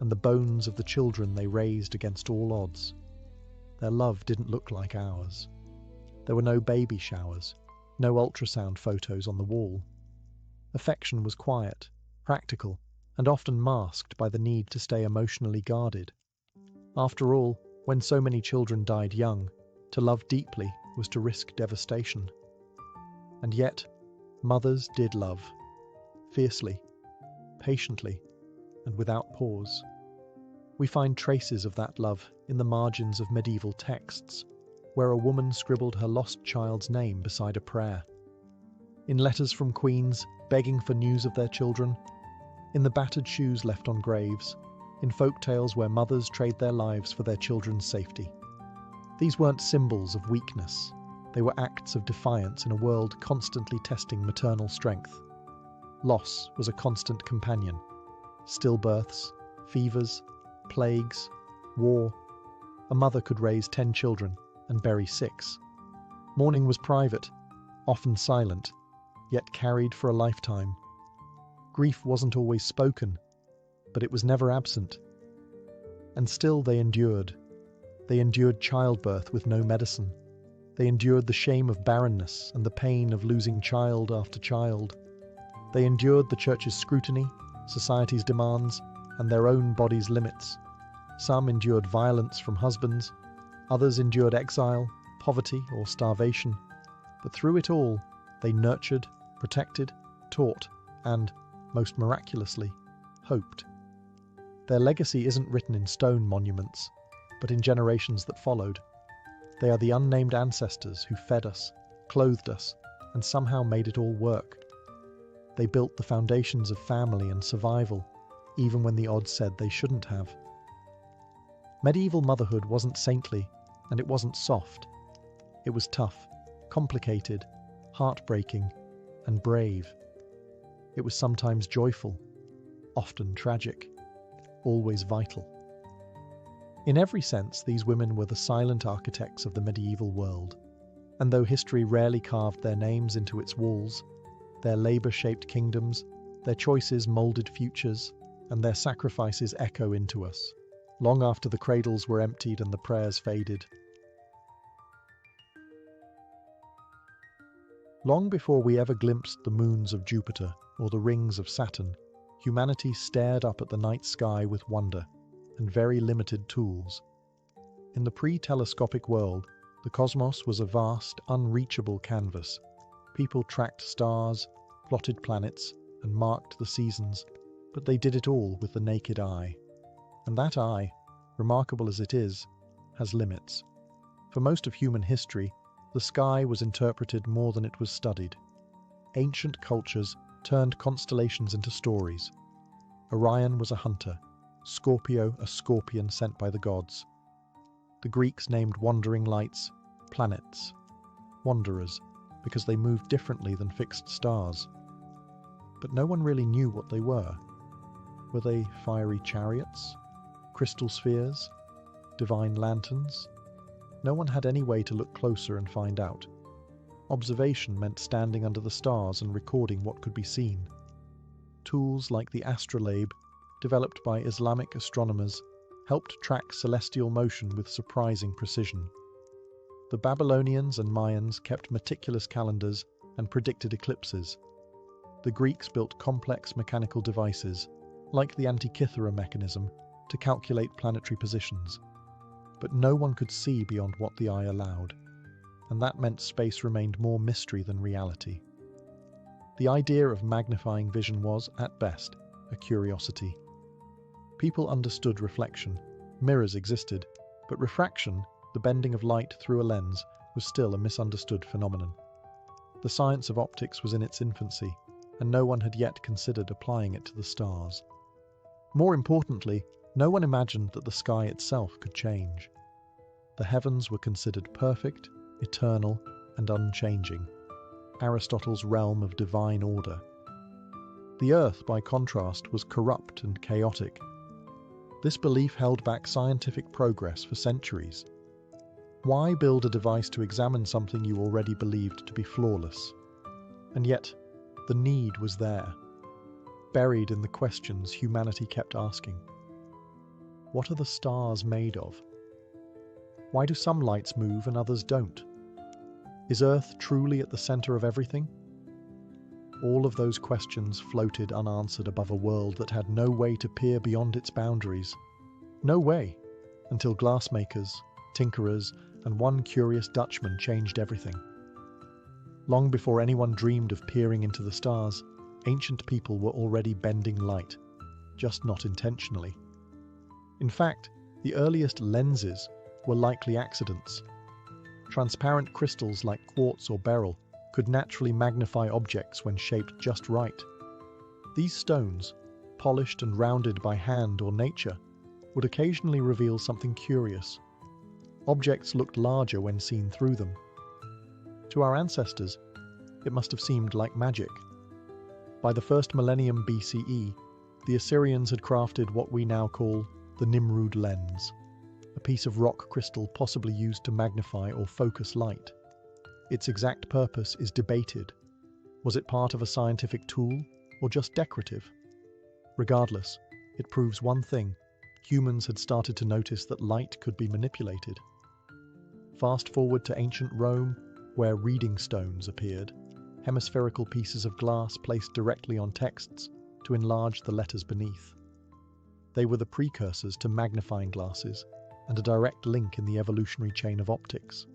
and the bones of the children they raised against all odds. Their love didn't look like ours. There were no baby showers, no ultrasound photos on the wall. Affection was quiet, practical, and often masked by the need to stay emotionally guarded. After all, when so many children died young, to love deeply was to risk devastation. And yet, mothers did love, fiercely, patiently, and without pause. We find traces of that love in the margins of medieval texts, where a woman scribbled her lost child's name beside a prayer. In letters from queens begging for news of their children, in the battered shoes left on graves, in folk tales where mothers trade their lives for their children's safety. These weren't symbols of weakness, they were acts of defiance in a world constantly testing maternal strength. Loss was a constant companion. Stillbirths, fevers, plagues, war. A mother could raise 10 children and bury 6. Mourning was private, often silent, yet carried for a lifetime. Grief wasn't always spoken, but it was never absent. And still they endured. They endured childbirth with no medicine. They endured the shame of barrenness and the pain of losing child after child. They endured the church's scrutiny, society's demands, and their own body's limits. Some endured violence from husbands, others endured exile, poverty, or starvation. But through it all, they nurtured, protected, taught, and, most miraculously, hoped. Their legacy isn't written in stone monuments, but in generations that followed. They are the unnamed ancestors who fed us, clothed us, and somehow made it all work. They built the foundations of family and survival, even when the odds said they shouldn't have. Medieval motherhood wasn't saintly, and it wasn't soft. It was tough, complicated, heartbreaking, and brave. It was sometimes joyful, often tragic, always vital. In every sense, these women were the silent architects of the medieval world, and though history rarely carved their names into its walls, their labour-shaped kingdoms, their choices moulded futures, and their sacrifices echo into us, long after the cradles were emptied and the prayers faded. Long before we ever glimpsed the moons of Jupiter or the rings of Saturn, humanity stared up at the night sky with wonder and very limited tools. In the pre-telescopic world, the cosmos was a vast, unreachable canvas. People tracked stars, plotted planets, and marked the seasons, but they did it all with the naked eye. And that eye, remarkable as it is, has limits. For most of human history, the sky was interpreted more than it was studied. Ancient cultures turned constellations into stories. Orion was a hunter, Scorpio a scorpion sent by the gods. The Greeks named wandering lights planets, wanderers, because they moved differently than fixed stars. But no one really knew what they were. Were they fiery chariots? Crystal spheres? Divine lanterns? No one had any way to look closer and find out. Observation meant standing under the stars and recording what could be seen. Tools like the astrolabe, developed by Islamic astronomers, helped track celestial motion with surprising precision. The Babylonians and Mayans kept meticulous calendars and predicted eclipses. The Greeks built complex mechanical devices, like the Antikythera mechanism, to calculate planetary positions. But no one could see beyond what the eye allowed, and that meant space remained more mystery than reality. The idea of magnifying vision was, at best, a curiosity. People understood reflection, mirrors existed, but refraction, the bending of light through a lens, was still a misunderstood phenomenon. The science of optics was in its infancy, and no one had yet considered applying it to the stars. More importantly, no one imagined that the sky itself could change. The heavens were considered perfect, eternal, and unchanging, Aristotle's realm of divine order. The earth, by contrast, was corrupt and chaotic. This belief held back scientific progress for centuries. Why build a device to examine something you already believed to be flawless? And yet, the need was there, buried in the questions humanity kept asking. What are the stars made of? Why do some lights move and others don't? Is Earth truly at the center of everything? all of those questions floated unanswered above a world that had no way to peer beyond its boundaries. No way, until glassmakers, tinkerers, and one curious Dutchman changed everything. Long before anyone dreamed of peering into the stars, ancient people were already bending light, just not intentionally. In fact, the earliest lenses were likely accidents. Transparent crystals like quartz or beryl could naturally magnify objects when shaped just right. These stones, polished and rounded by hand or nature, would occasionally reveal something curious. Objects looked larger when seen through them. To our ancestors, it must have seemed like magic. By the first millennium BCE, the Assyrians had crafted what we now call the Nimrud lens, a piece of rock crystal possibly used to magnify or focus light. Its exact purpose is debated. Was it part of a scientific tool or just decorative? Regardless, it proves one thing: humans had started to notice that light could be manipulated. Fast forward to ancient Rome, where reading stones appeared, hemispherical pieces of glass placed directly on texts to enlarge the letters beneath. They were the precursors to magnifying glasses and a direct link in the evolutionary chain of optics.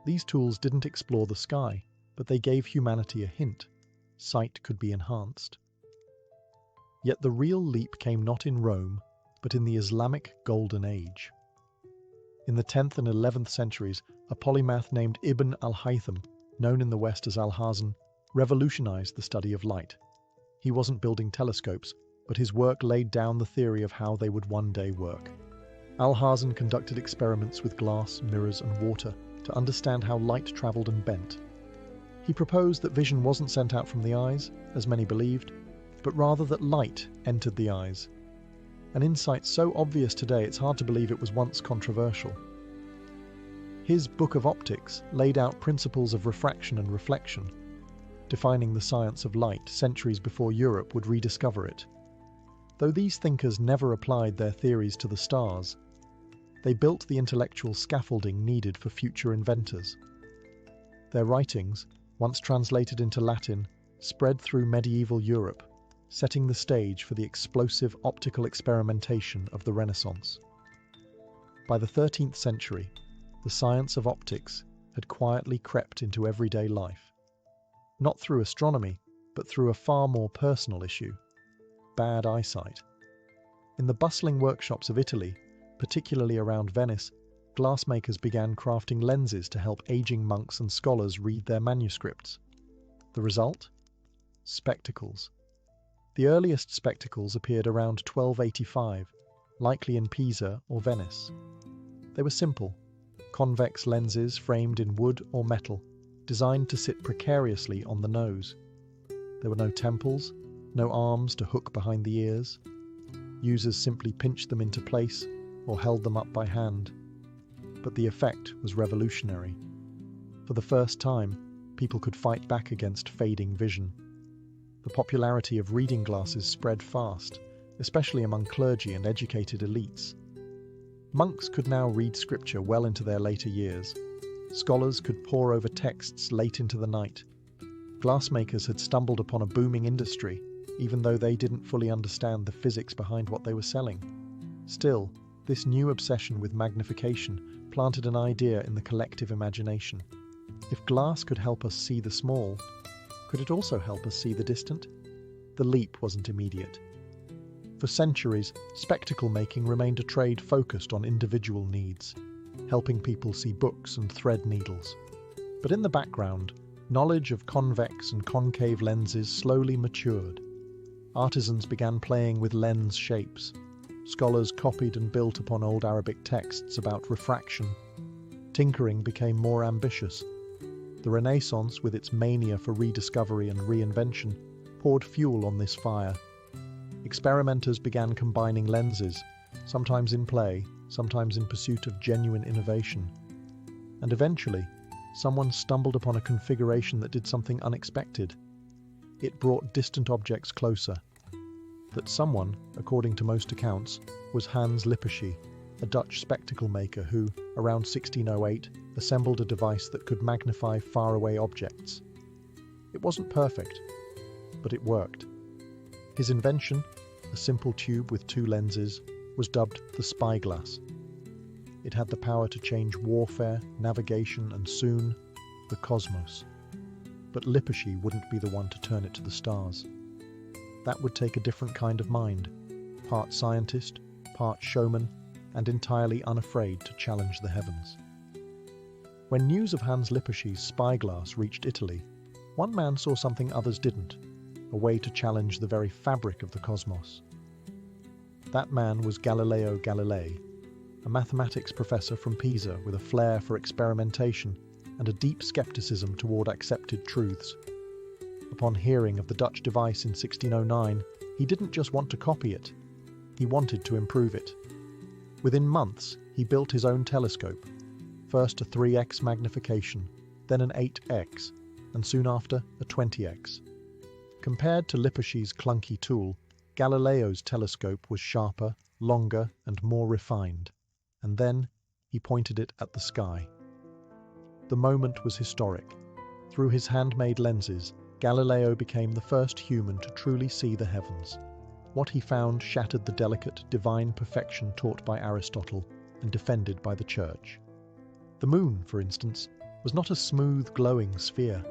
These tools didn't explore the sky, but they gave humanity a hint: sight could be enhanced. Yet the real leap came not in Rome, but in the Islamic Golden Age. In the 10th and 11th centuries, a polymath named Ibn al-Haytham, known in the West as Alhazen, revolutionized the study of light. He wasn't building telescopes, but his work laid down the theory of how they would one day work. Alhazen conducted experiments with glass, mirrors, and water to understand how light traveled and bent. He proposed that vision wasn't sent out from the eyes, as many believed, but rather that light entered the eyes. An insight so obvious today it's hard to believe it was once controversial. His Book of Optics laid out principles of refraction and reflection, defining the science of light centuries before Europe would rediscover it. Though these thinkers never applied their theories to the stars, they built the intellectual scaffolding needed for future inventors. Their writings, once translated into Latin, spread through medieval Europe, setting the stage for the explosive optical experimentation of the Renaissance. By the 13th century, the science of optics had quietly crept into everyday life, not through astronomy, but through a far more personal issue: bad eyesight. In the bustling workshops of Italy, particularly around Venice, glassmakers began crafting lenses to help aging monks and scholars read their manuscripts. The result? Spectacles. The earliest spectacles appeared around 1285, likely in Pisa or Venice. They were simple, convex lenses framed in wood or metal, designed to sit precariously on the nose. There were no temples, no arms to hook behind the ears. Users simply pinched them into place or held them up by hand. But the effect was revolutionary. For the first time, people could fight back against fading vision. The popularity of reading glasses spread fast, especially among clergy and educated elites. Monks could now read scripture well into their later years. Scholars could pore over texts late into the night. Glassmakers had stumbled upon a booming industry, even though they didn't fully understand the physics behind what they were selling. Still, this new obsession with magnification planted an idea in the collective imagination. If glass could help us see the small, could it also help us see the distant? The leap wasn't immediate. For centuries, spectacle making remained a trade focused on individual needs, helping people see books and thread needles. But in the background, knowledge of convex and concave lenses slowly matured. Artisans began playing with lens shapes. Scholars copied and built upon old Arabic texts about refraction. Tinkering became more ambitious. The Renaissance, with its mania for rediscovery and reinvention, poured fuel on this fire. Experimenters began combining lenses, sometimes in play, sometimes in pursuit of genuine innovation. And eventually, someone stumbled upon a configuration that did something unexpected. It brought distant objects closer. That someone, according to most accounts, was Hans Lippershey, a Dutch spectacle maker who, around 1608, assembled a device that could magnify faraway objects. It wasn't perfect, but it worked. His invention, a simple tube with two lenses, was dubbed the spyglass. It had the power to change warfare, navigation, and soon, the cosmos. But Lippershey wouldn't be the one to turn it to the stars. That would take a different kind of mind, part scientist, part showman, and entirely unafraid to challenge the heavens. When news of Hans Lippershey's spyglass reached Italy, one man saw something others didn't, a way to challenge the very fabric of the cosmos. That man was Galileo Galilei, a mathematics professor from Pisa with a flair for experimentation and a deep skepticism toward accepted truths. Upon hearing of the Dutch device in 1609, he didn't just want to copy it, he wanted to improve it. Within months, he built his own telescope, first a 3x magnification, then an 8x, and soon after a 20x. Compared to Lippershey's clunky tool, Galileo's telescope was sharper, longer, and more refined. And then he pointed it at the sky. The moment was historic. Through his handmade lenses, Galileo became the first human to truly see the heavens. What he found shattered the delicate, divine perfection taught by Aristotle and defended by the Church. The moon, for instance, was not a smooth, glowing sphere.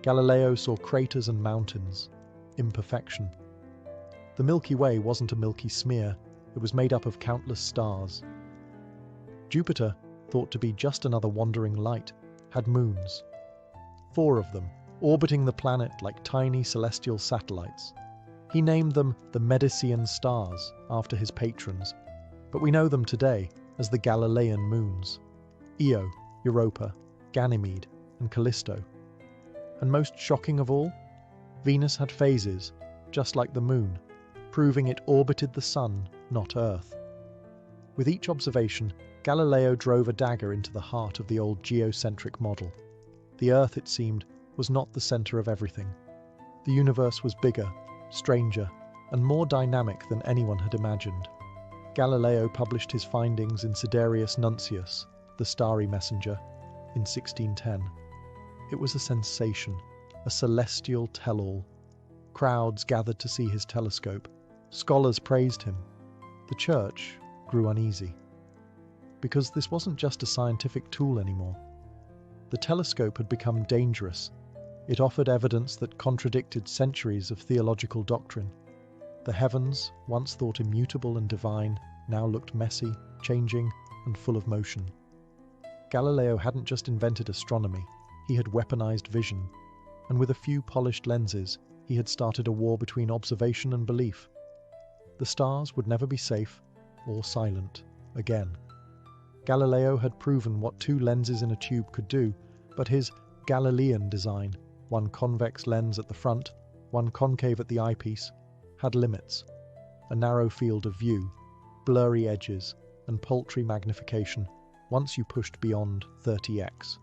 Galileo saw craters and mountains, imperfection. The Milky Way wasn't a milky smear, it was made up of countless stars. Jupiter, thought to be just another wandering light, had moons. 4 of them, orbiting the planet like tiny celestial satellites. He named them the Medicean stars, after his patrons, but we know them today as the Galilean moons: Io, Europa, Ganymede, and Callisto. And most shocking of all, Venus had phases, just like the moon, proving it orbited the sun, not Earth. With each observation, Galileo drove a dagger into the heart of the old geocentric model. The Earth, it seemed, was not the center of everything. The universe was bigger, stranger, and more dynamic than anyone had imagined. Galileo published his findings in Sidereus Nuncius, the starry messenger, in 1610. It was a sensation, a celestial tell-all. Crowds gathered to see his telescope. Scholars praised him. The Church grew uneasy. Because this wasn't just a scientific tool anymore. The telescope had become dangerous. It offered evidence that contradicted centuries of theological doctrine. The heavens, once thought immutable and divine, now looked messy, changing, and full of motion. Galileo hadn't just invented astronomy, he had weaponized vision, and with a few polished lenses, he had started a war between observation and belief. The stars would never be safe or silent again. Galileo had proven what 2 lenses in a tube could do, but his Galilean design, one convex lens at the front, one concave at the eyepiece, had limits. A narrow field of view, blurry edges, and paltry magnification once you pushed beyond 30x.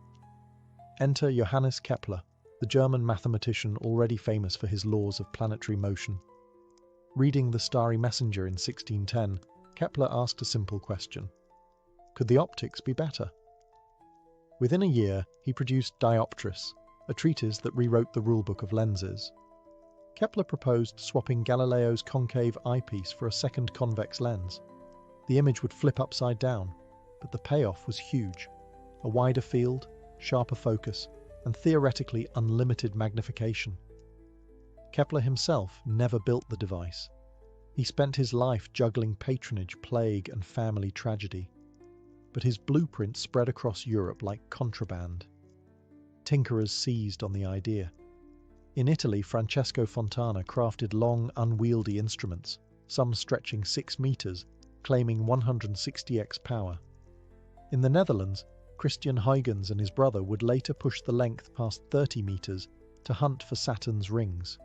Enter Johannes Kepler, the German mathematician already famous for his laws of planetary motion. Reading The Starry Messenger in 1610, Kepler asked a simple question. Could the optics be better? Within a year, he produced Dioptris, a treatise that rewrote the rulebook of lenses. Kepler proposed swapping Galileo's concave eyepiece for a second convex lens. The image would flip upside down, but the payoff was huge. A wider field, sharper focus, and theoretically unlimited magnification. Kepler himself never built the device. He spent his life juggling patronage, plague, and family tragedy. But his blueprint spread across Europe like contraband. Tinkerers seized on the idea. In Italy, Francesco Fontana crafted long, unwieldy instruments, some stretching 6 meters, claiming 160x power. In the Netherlands, Christian Huygens and his brother would later push the length past 30 meters to hunt for Saturn's rings.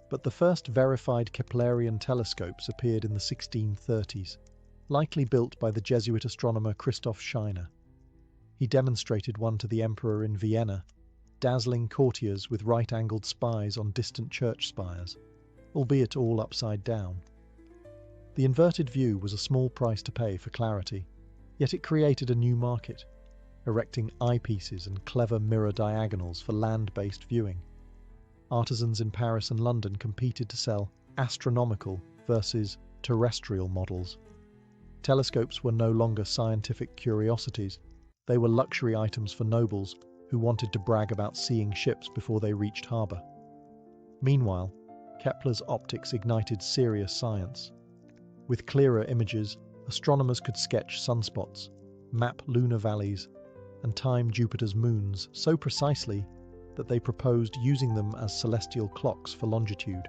But the first verified Keplerian telescopes appeared in the 1630s, likely built by the Jesuit astronomer Christoph Scheiner. He demonstrated one to the emperor in Vienna, dazzling courtiers with right-angled spies on distant church spires, albeit all upside down. The inverted view was a small price to pay for clarity, yet it created a new market, erecting eyepieces and clever mirror diagonals for land-based viewing. artisans in Paris and London competed to sell astronomical versus terrestrial models. Telescopes were no longer scientific curiosities. They were luxury items for nobles who wanted to brag about seeing ships before they reached harbour. Meanwhile, Kepler's optics ignited serious science. With clearer images, astronomers could sketch sunspots, map lunar valleys, and time Jupiter's moons so precisely that they proposed using them as celestial clocks for longitude.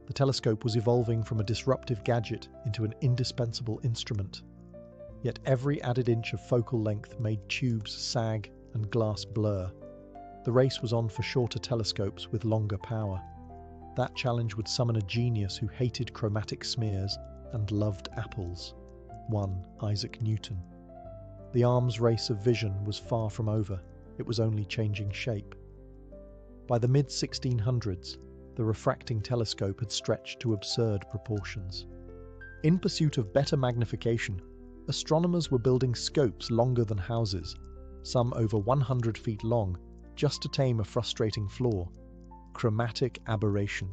The telescope was evolving from a disruptive gadget into an indispensable instrument. Yet every added inch of focal length made tubes sag and glass blur. The race was on for shorter telescopes with longer power. That challenge would summon a genius who hated chromatic smears and loved apples. One Isaac Newton. The arms race of vision was far from over. It was only changing shape. By the mid-1600s, the refracting telescope had stretched to absurd proportions. In pursuit of better magnification, astronomers were building scopes longer than houses, some over 100 feet long, just to tame a frustrating flaw: chromatic aberration.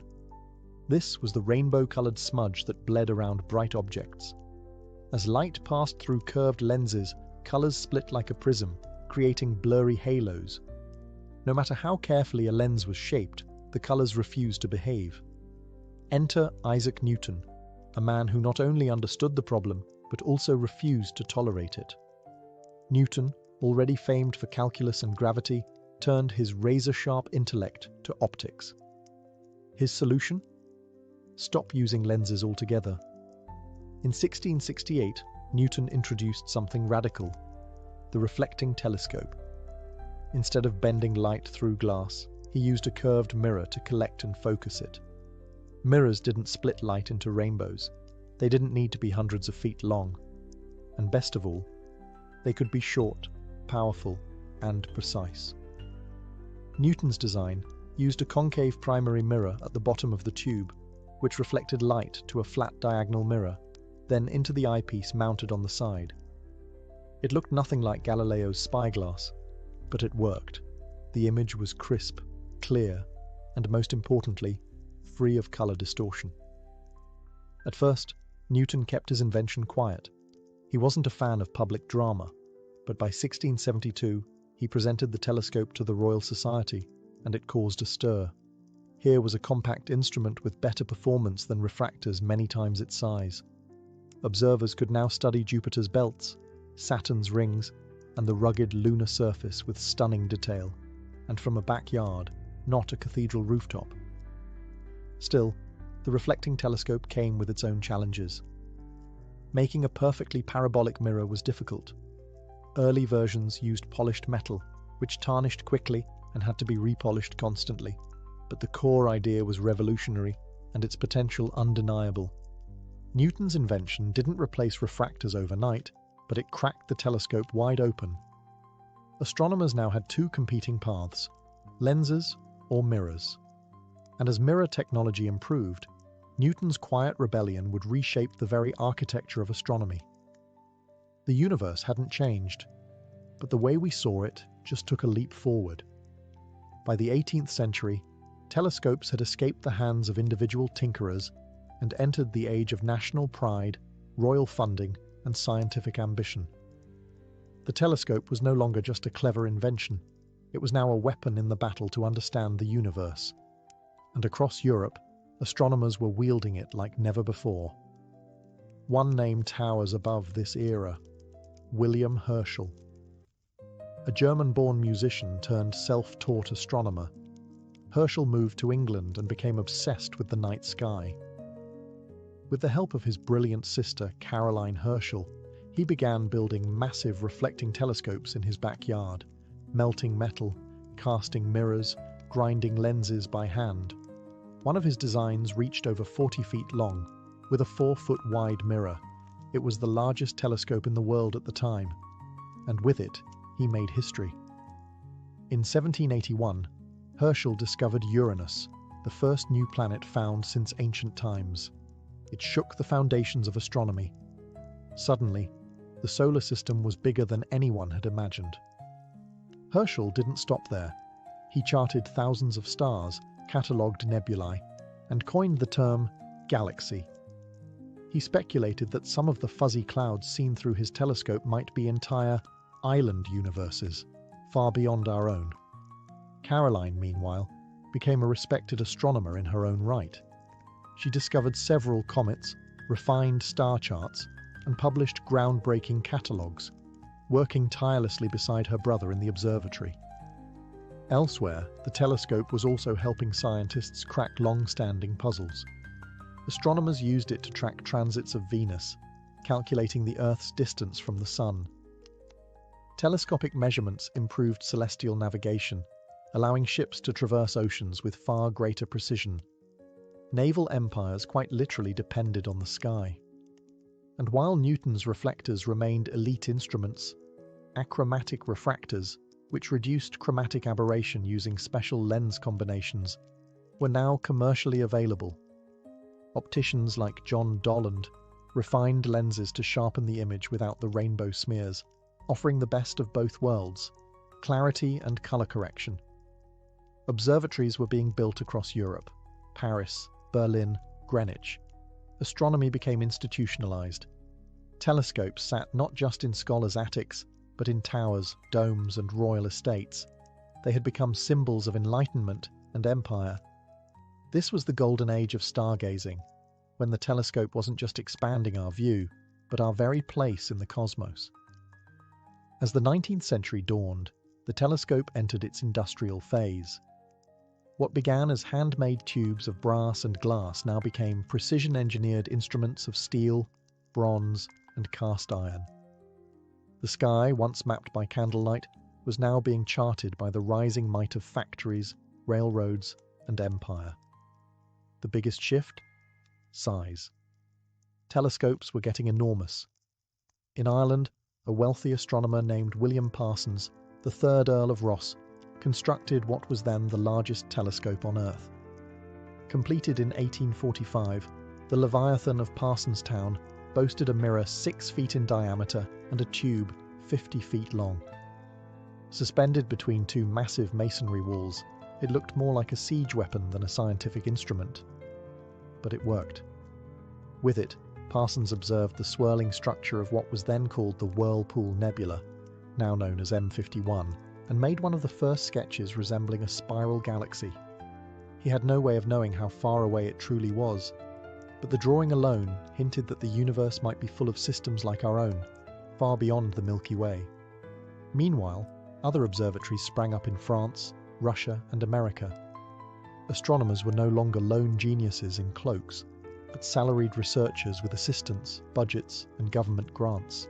This was the rainbow-colored smudge that bled around bright objects. As light passed through curved lenses, colors split like a prism, creating blurry halos. No matter how carefully a lens was shaped, the colors refused to behave. Enter Isaac Newton, a man who not only understood the problem, but also refused to tolerate it. Newton, already famed for calculus and gravity, turned his razor-sharp intellect to optics. His solution? Stop using lenses altogether. In 1668, Newton introduced something radical: the reflecting telescope. Instead of bending light through glass, he used a curved mirror to collect and focus it. Mirrors didn't split light into rainbows. They didn't need to be hundreds of feet long. And best of all, they could be short, powerful, and precise. Newton's design used a concave primary mirror at the bottom of the tube, which reflected light to a flat diagonal mirror, then into the eyepiece mounted on the side. It looked nothing like Galileo's spyglass, but it worked. The image was crisp, clear, and most importantly, free of color distortion. At first, Newton kept his invention quiet. He wasn't a fan of public drama, but by 1672, he presented the telescope to the Royal Society, and it caused a stir. Here was a compact instrument with better performance than refractors many times its size. Observers could now study Jupiter's belts, Saturn's rings, and the rugged lunar surface with stunning detail, and from a backyard, not a cathedral rooftop. Still, the reflecting telescope came with its own challenges. Making a perfectly parabolic mirror was difficult. Early versions used polished metal, which tarnished quickly and had to be repolished constantly. But the core idea was revolutionary, and its potential undeniable. Newton's invention didn't replace refractors overnight, but it cracked the telescope wide open. Astronomers now had two competing paths: lenses or mirrors. And as mirror technology improved, Newton's quiet rebellion would reshape the very architecture of astronomy. The universe hadn't changed, but the way we saw it just took a leap forward. By the 18th century, telescopes had escaped the hands of individual tinkerers and entered the age of national pride, royal funding, and scientific ambition. The telescope was no longer just a clever invention. It was now a weapon in the battle to understand the universe. And across Europe, astronomers were wielding it like never before. One name towers above this era: William Herschel. A German-born musician turned self-taught astronomer, Herschel moved to England and became obsessed with the night sky. With the help of his brilliant sister, Caroline Herschel, he began building massive reflecting telescopes in his backyard, melting metal, casting mirrors, grinding lenses by hand. One of his designs reached over 40 feet long, with a 4-foot-wide mirror. It was the largest telescope in the world at the time, and with it, he made history. In 1781, Herschel discovered Uranus, the first new planet found since ancient times. It shook the foundations of astronomy. Suddenly, the solar system was bigger than anyone had imagined. Herschel didn't stop there. He charted thousands of stars catalogued nebulae, and coined the term galaxy. He speculated that some of the fuzzy clouds seen through his telescope might be entire island universes, far beyond our own. Caroline, meanwhile, became a respected astronomer in her own right. She discovered several comets, refined star charts, and published groundbreaking catalogues, working tirelessly beside her brother in the observatory. Elsewhere, the telescope was also helping scientists crack long-standing puzzles. Astronomers used it to track transits of Venus, calculating the Earth's distance from the Sun. Telescopic measurements improved celestial navigation, allowing ships to traverse oceans with far greater precision. Naval empires quite literally depended on the sky. And while Newton's reflectors remained elite instruments, achromatic refractors, which reduced chromatic aberration using special lens combinations, were now commercially available. Opticians like John Dolland refined lenses to sharpen the image without the rainbow smears, offering the best of both worlds, clarity and color correction. Observatories were being built across Europe, Paris, Berlin, Greenwich. Astronomy became institutionalized. Telescopes sat not just in scholars' attics, but in towers, domes, and royal estates. They had become symbols of enlightenment and empire. This was the golden age of stargazing, when the telescope wasn't just expanding our view, but our very place in the cosmos. As the 19th century dawned, the telescope entered its industrial phase. What began as handmade tubes of brass and glass now became precision-engineered instruments of steel, bronze, and cast iron. The sky, once mapped by candlelight, was now being charted by the rising might of factories, railroads, and empire. The biggest shift? Size. Telescopes were getting enormous. In Ireland, a wealthy astronomer named William Parsons, the third Earl of Ross, constructed what was then the largest telescope on Earth. Completed in 1845, the Leviathan of Parsonstown boasted a mirror 6 feet in diameter and a tube 50 feet long. Suspended between two massive masonry walls, it looked more like a siege weapon than a scientific instrument. But it worked. With it, Parsons observed the swirling structure of what was then called the Whirlpool Nebula, now known as M51, and made one of the first sketches resembling a spiral galaxy. He had no way of knowing how far away it truly was, but the drawing alone hinted that the universe might be full of systems like our own, far beyond the Milky Way. Meanwhile, other observatories sprang up in France, Russia, and America. Astronomers were no longer lone geniuses in cloaks, but salaried researchers with assistants, budgets, and government grants.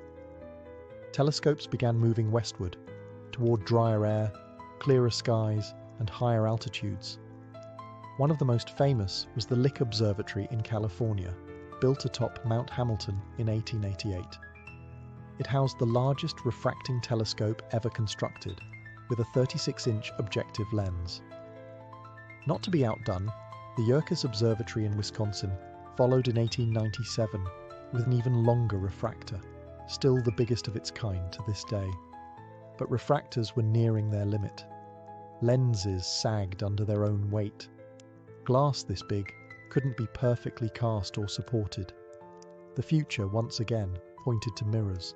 Telescopes began moving westward, toward drier air, clearer skies, and higher altitudes. One of the most famous was the Lick Observatory in California, built atop Mount Hamilton in 1888. It housed the largest refracting telescope ever constructed, with a 36-inch objective lens. Not to be outdone, the Yerkes Observatory in Wisconsin followed in 1897 with an even longer refractor, still the biggest of its kind to this day. But refractors were nearing their limit. Lenses sagged under their own weight. Glass this big couldn't be perfectly cast or supported. The future, once again, pointed to mirrors.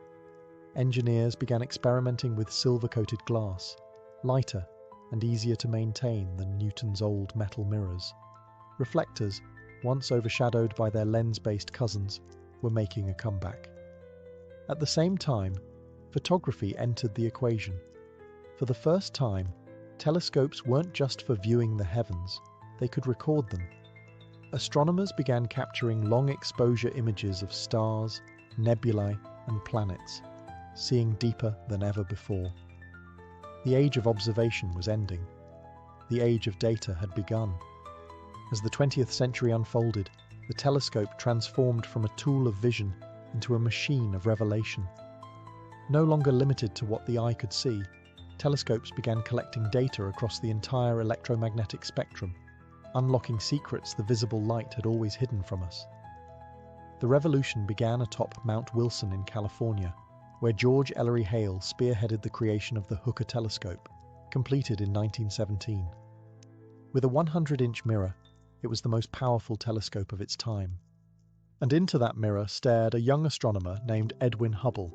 Engineers began experimenting with silver-coated glass, lighter and easier to maintain than Newton's old metal mirrors. Reflectors, once overshadowed by their lens-based cousins, were making a comeback. At the same time, photography entered the equation. For the first time, telescopes weren't just for viewing the heavens, they could record them. Astronomers began capturing long-exposure images of stars, nebulae, and planets, seeing deeper than ever before. The age of observation was ending. The age of data had begun. As the 20th century unfolded, the telescope transformed from a tool of vision into a machine of revelation. No longer limited to what the eye could see, telescopes began collecting data across the entire electromagnetic spectrum, unlocking secrets the visible light had always hidden from us. The revolution began atop Mount Wilson in California, where George Ellery Hale spearheaded the creation of the Hooker telescope, completed in 1917. With a 100-inch mirror, it was the most powerful telescope of its time. And into that mirror stared a young astronomer named Edwin Hubble.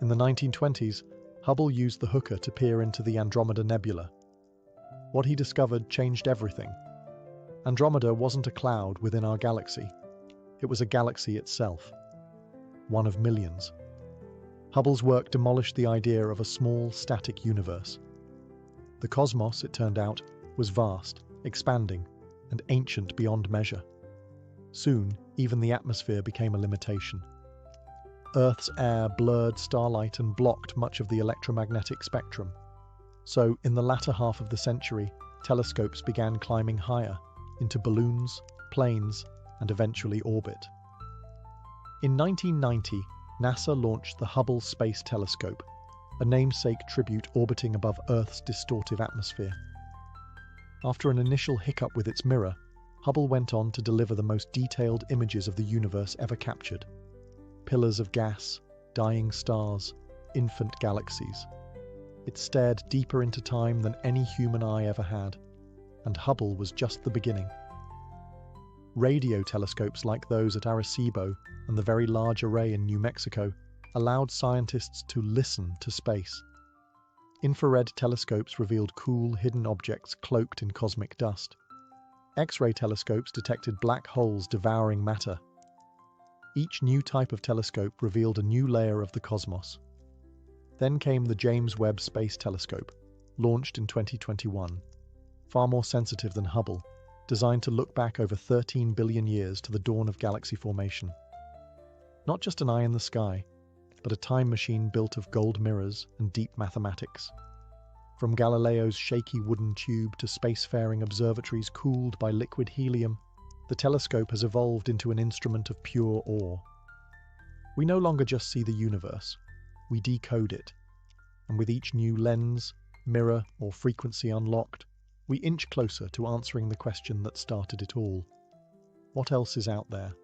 In the 1920s, Hubble used the Hooker to peer into the Andromeda Nebula. What he discovered changed everything. Andromeda wasn't a cloud within our galaxy. It was a galaxy itself. One of millions. Hubble's work demolished the idea of a small, static universe. The cosmos, it turned out, was vast, expanding, and ancient beyond measure. Soon, even the atmosphere became a limitation. Earth's air blurred starlight and blocked much of the electromagnetic spectrum. So, in the latter half of the century, telescopes began climbing higher, into balloons, planes, and eventually orbit. In 1990, NASA launched the Hubble Space Telescope, a namesake tribute orbiting above Earth's distortive atmosphere. After an initial hiccup with its mirror, Hubble went on to deliver the most detailed images of the universe ever captured. Pillars of gas, dying stars, infant galaxies. It stared deeper into time than any human eye ever had, and Hubble was just the beginning. Radio telescopes like those at Arecibo and the Very Large Array in New Mexico allowed scientists to listen to space. Infrared telescopes revealed cool, hidden objects cloaked in cosmic dust. X-ray telescopes detected black holes devouring matter. Each new type of telescope revealed a new layer of the cosmos. Then came the James Webb Space Telescope, launched in 2021, far more sensitive than Hubble, designed to look back over 13 billion years to the dawn of galaxy formation. Not just an eye in the sky, but a time machine built of gold mirrors and deep mathematics. From Galileo's shaky wooden tube to spacefaring observatories cooled by liquid helium, the telescope has evolved into an instrument of pure awe. We no longer just see the universe, we decode it, and with each new lens, mirror, or frequency unlocked, we inch closer to answering the question that started it all. What else is out there?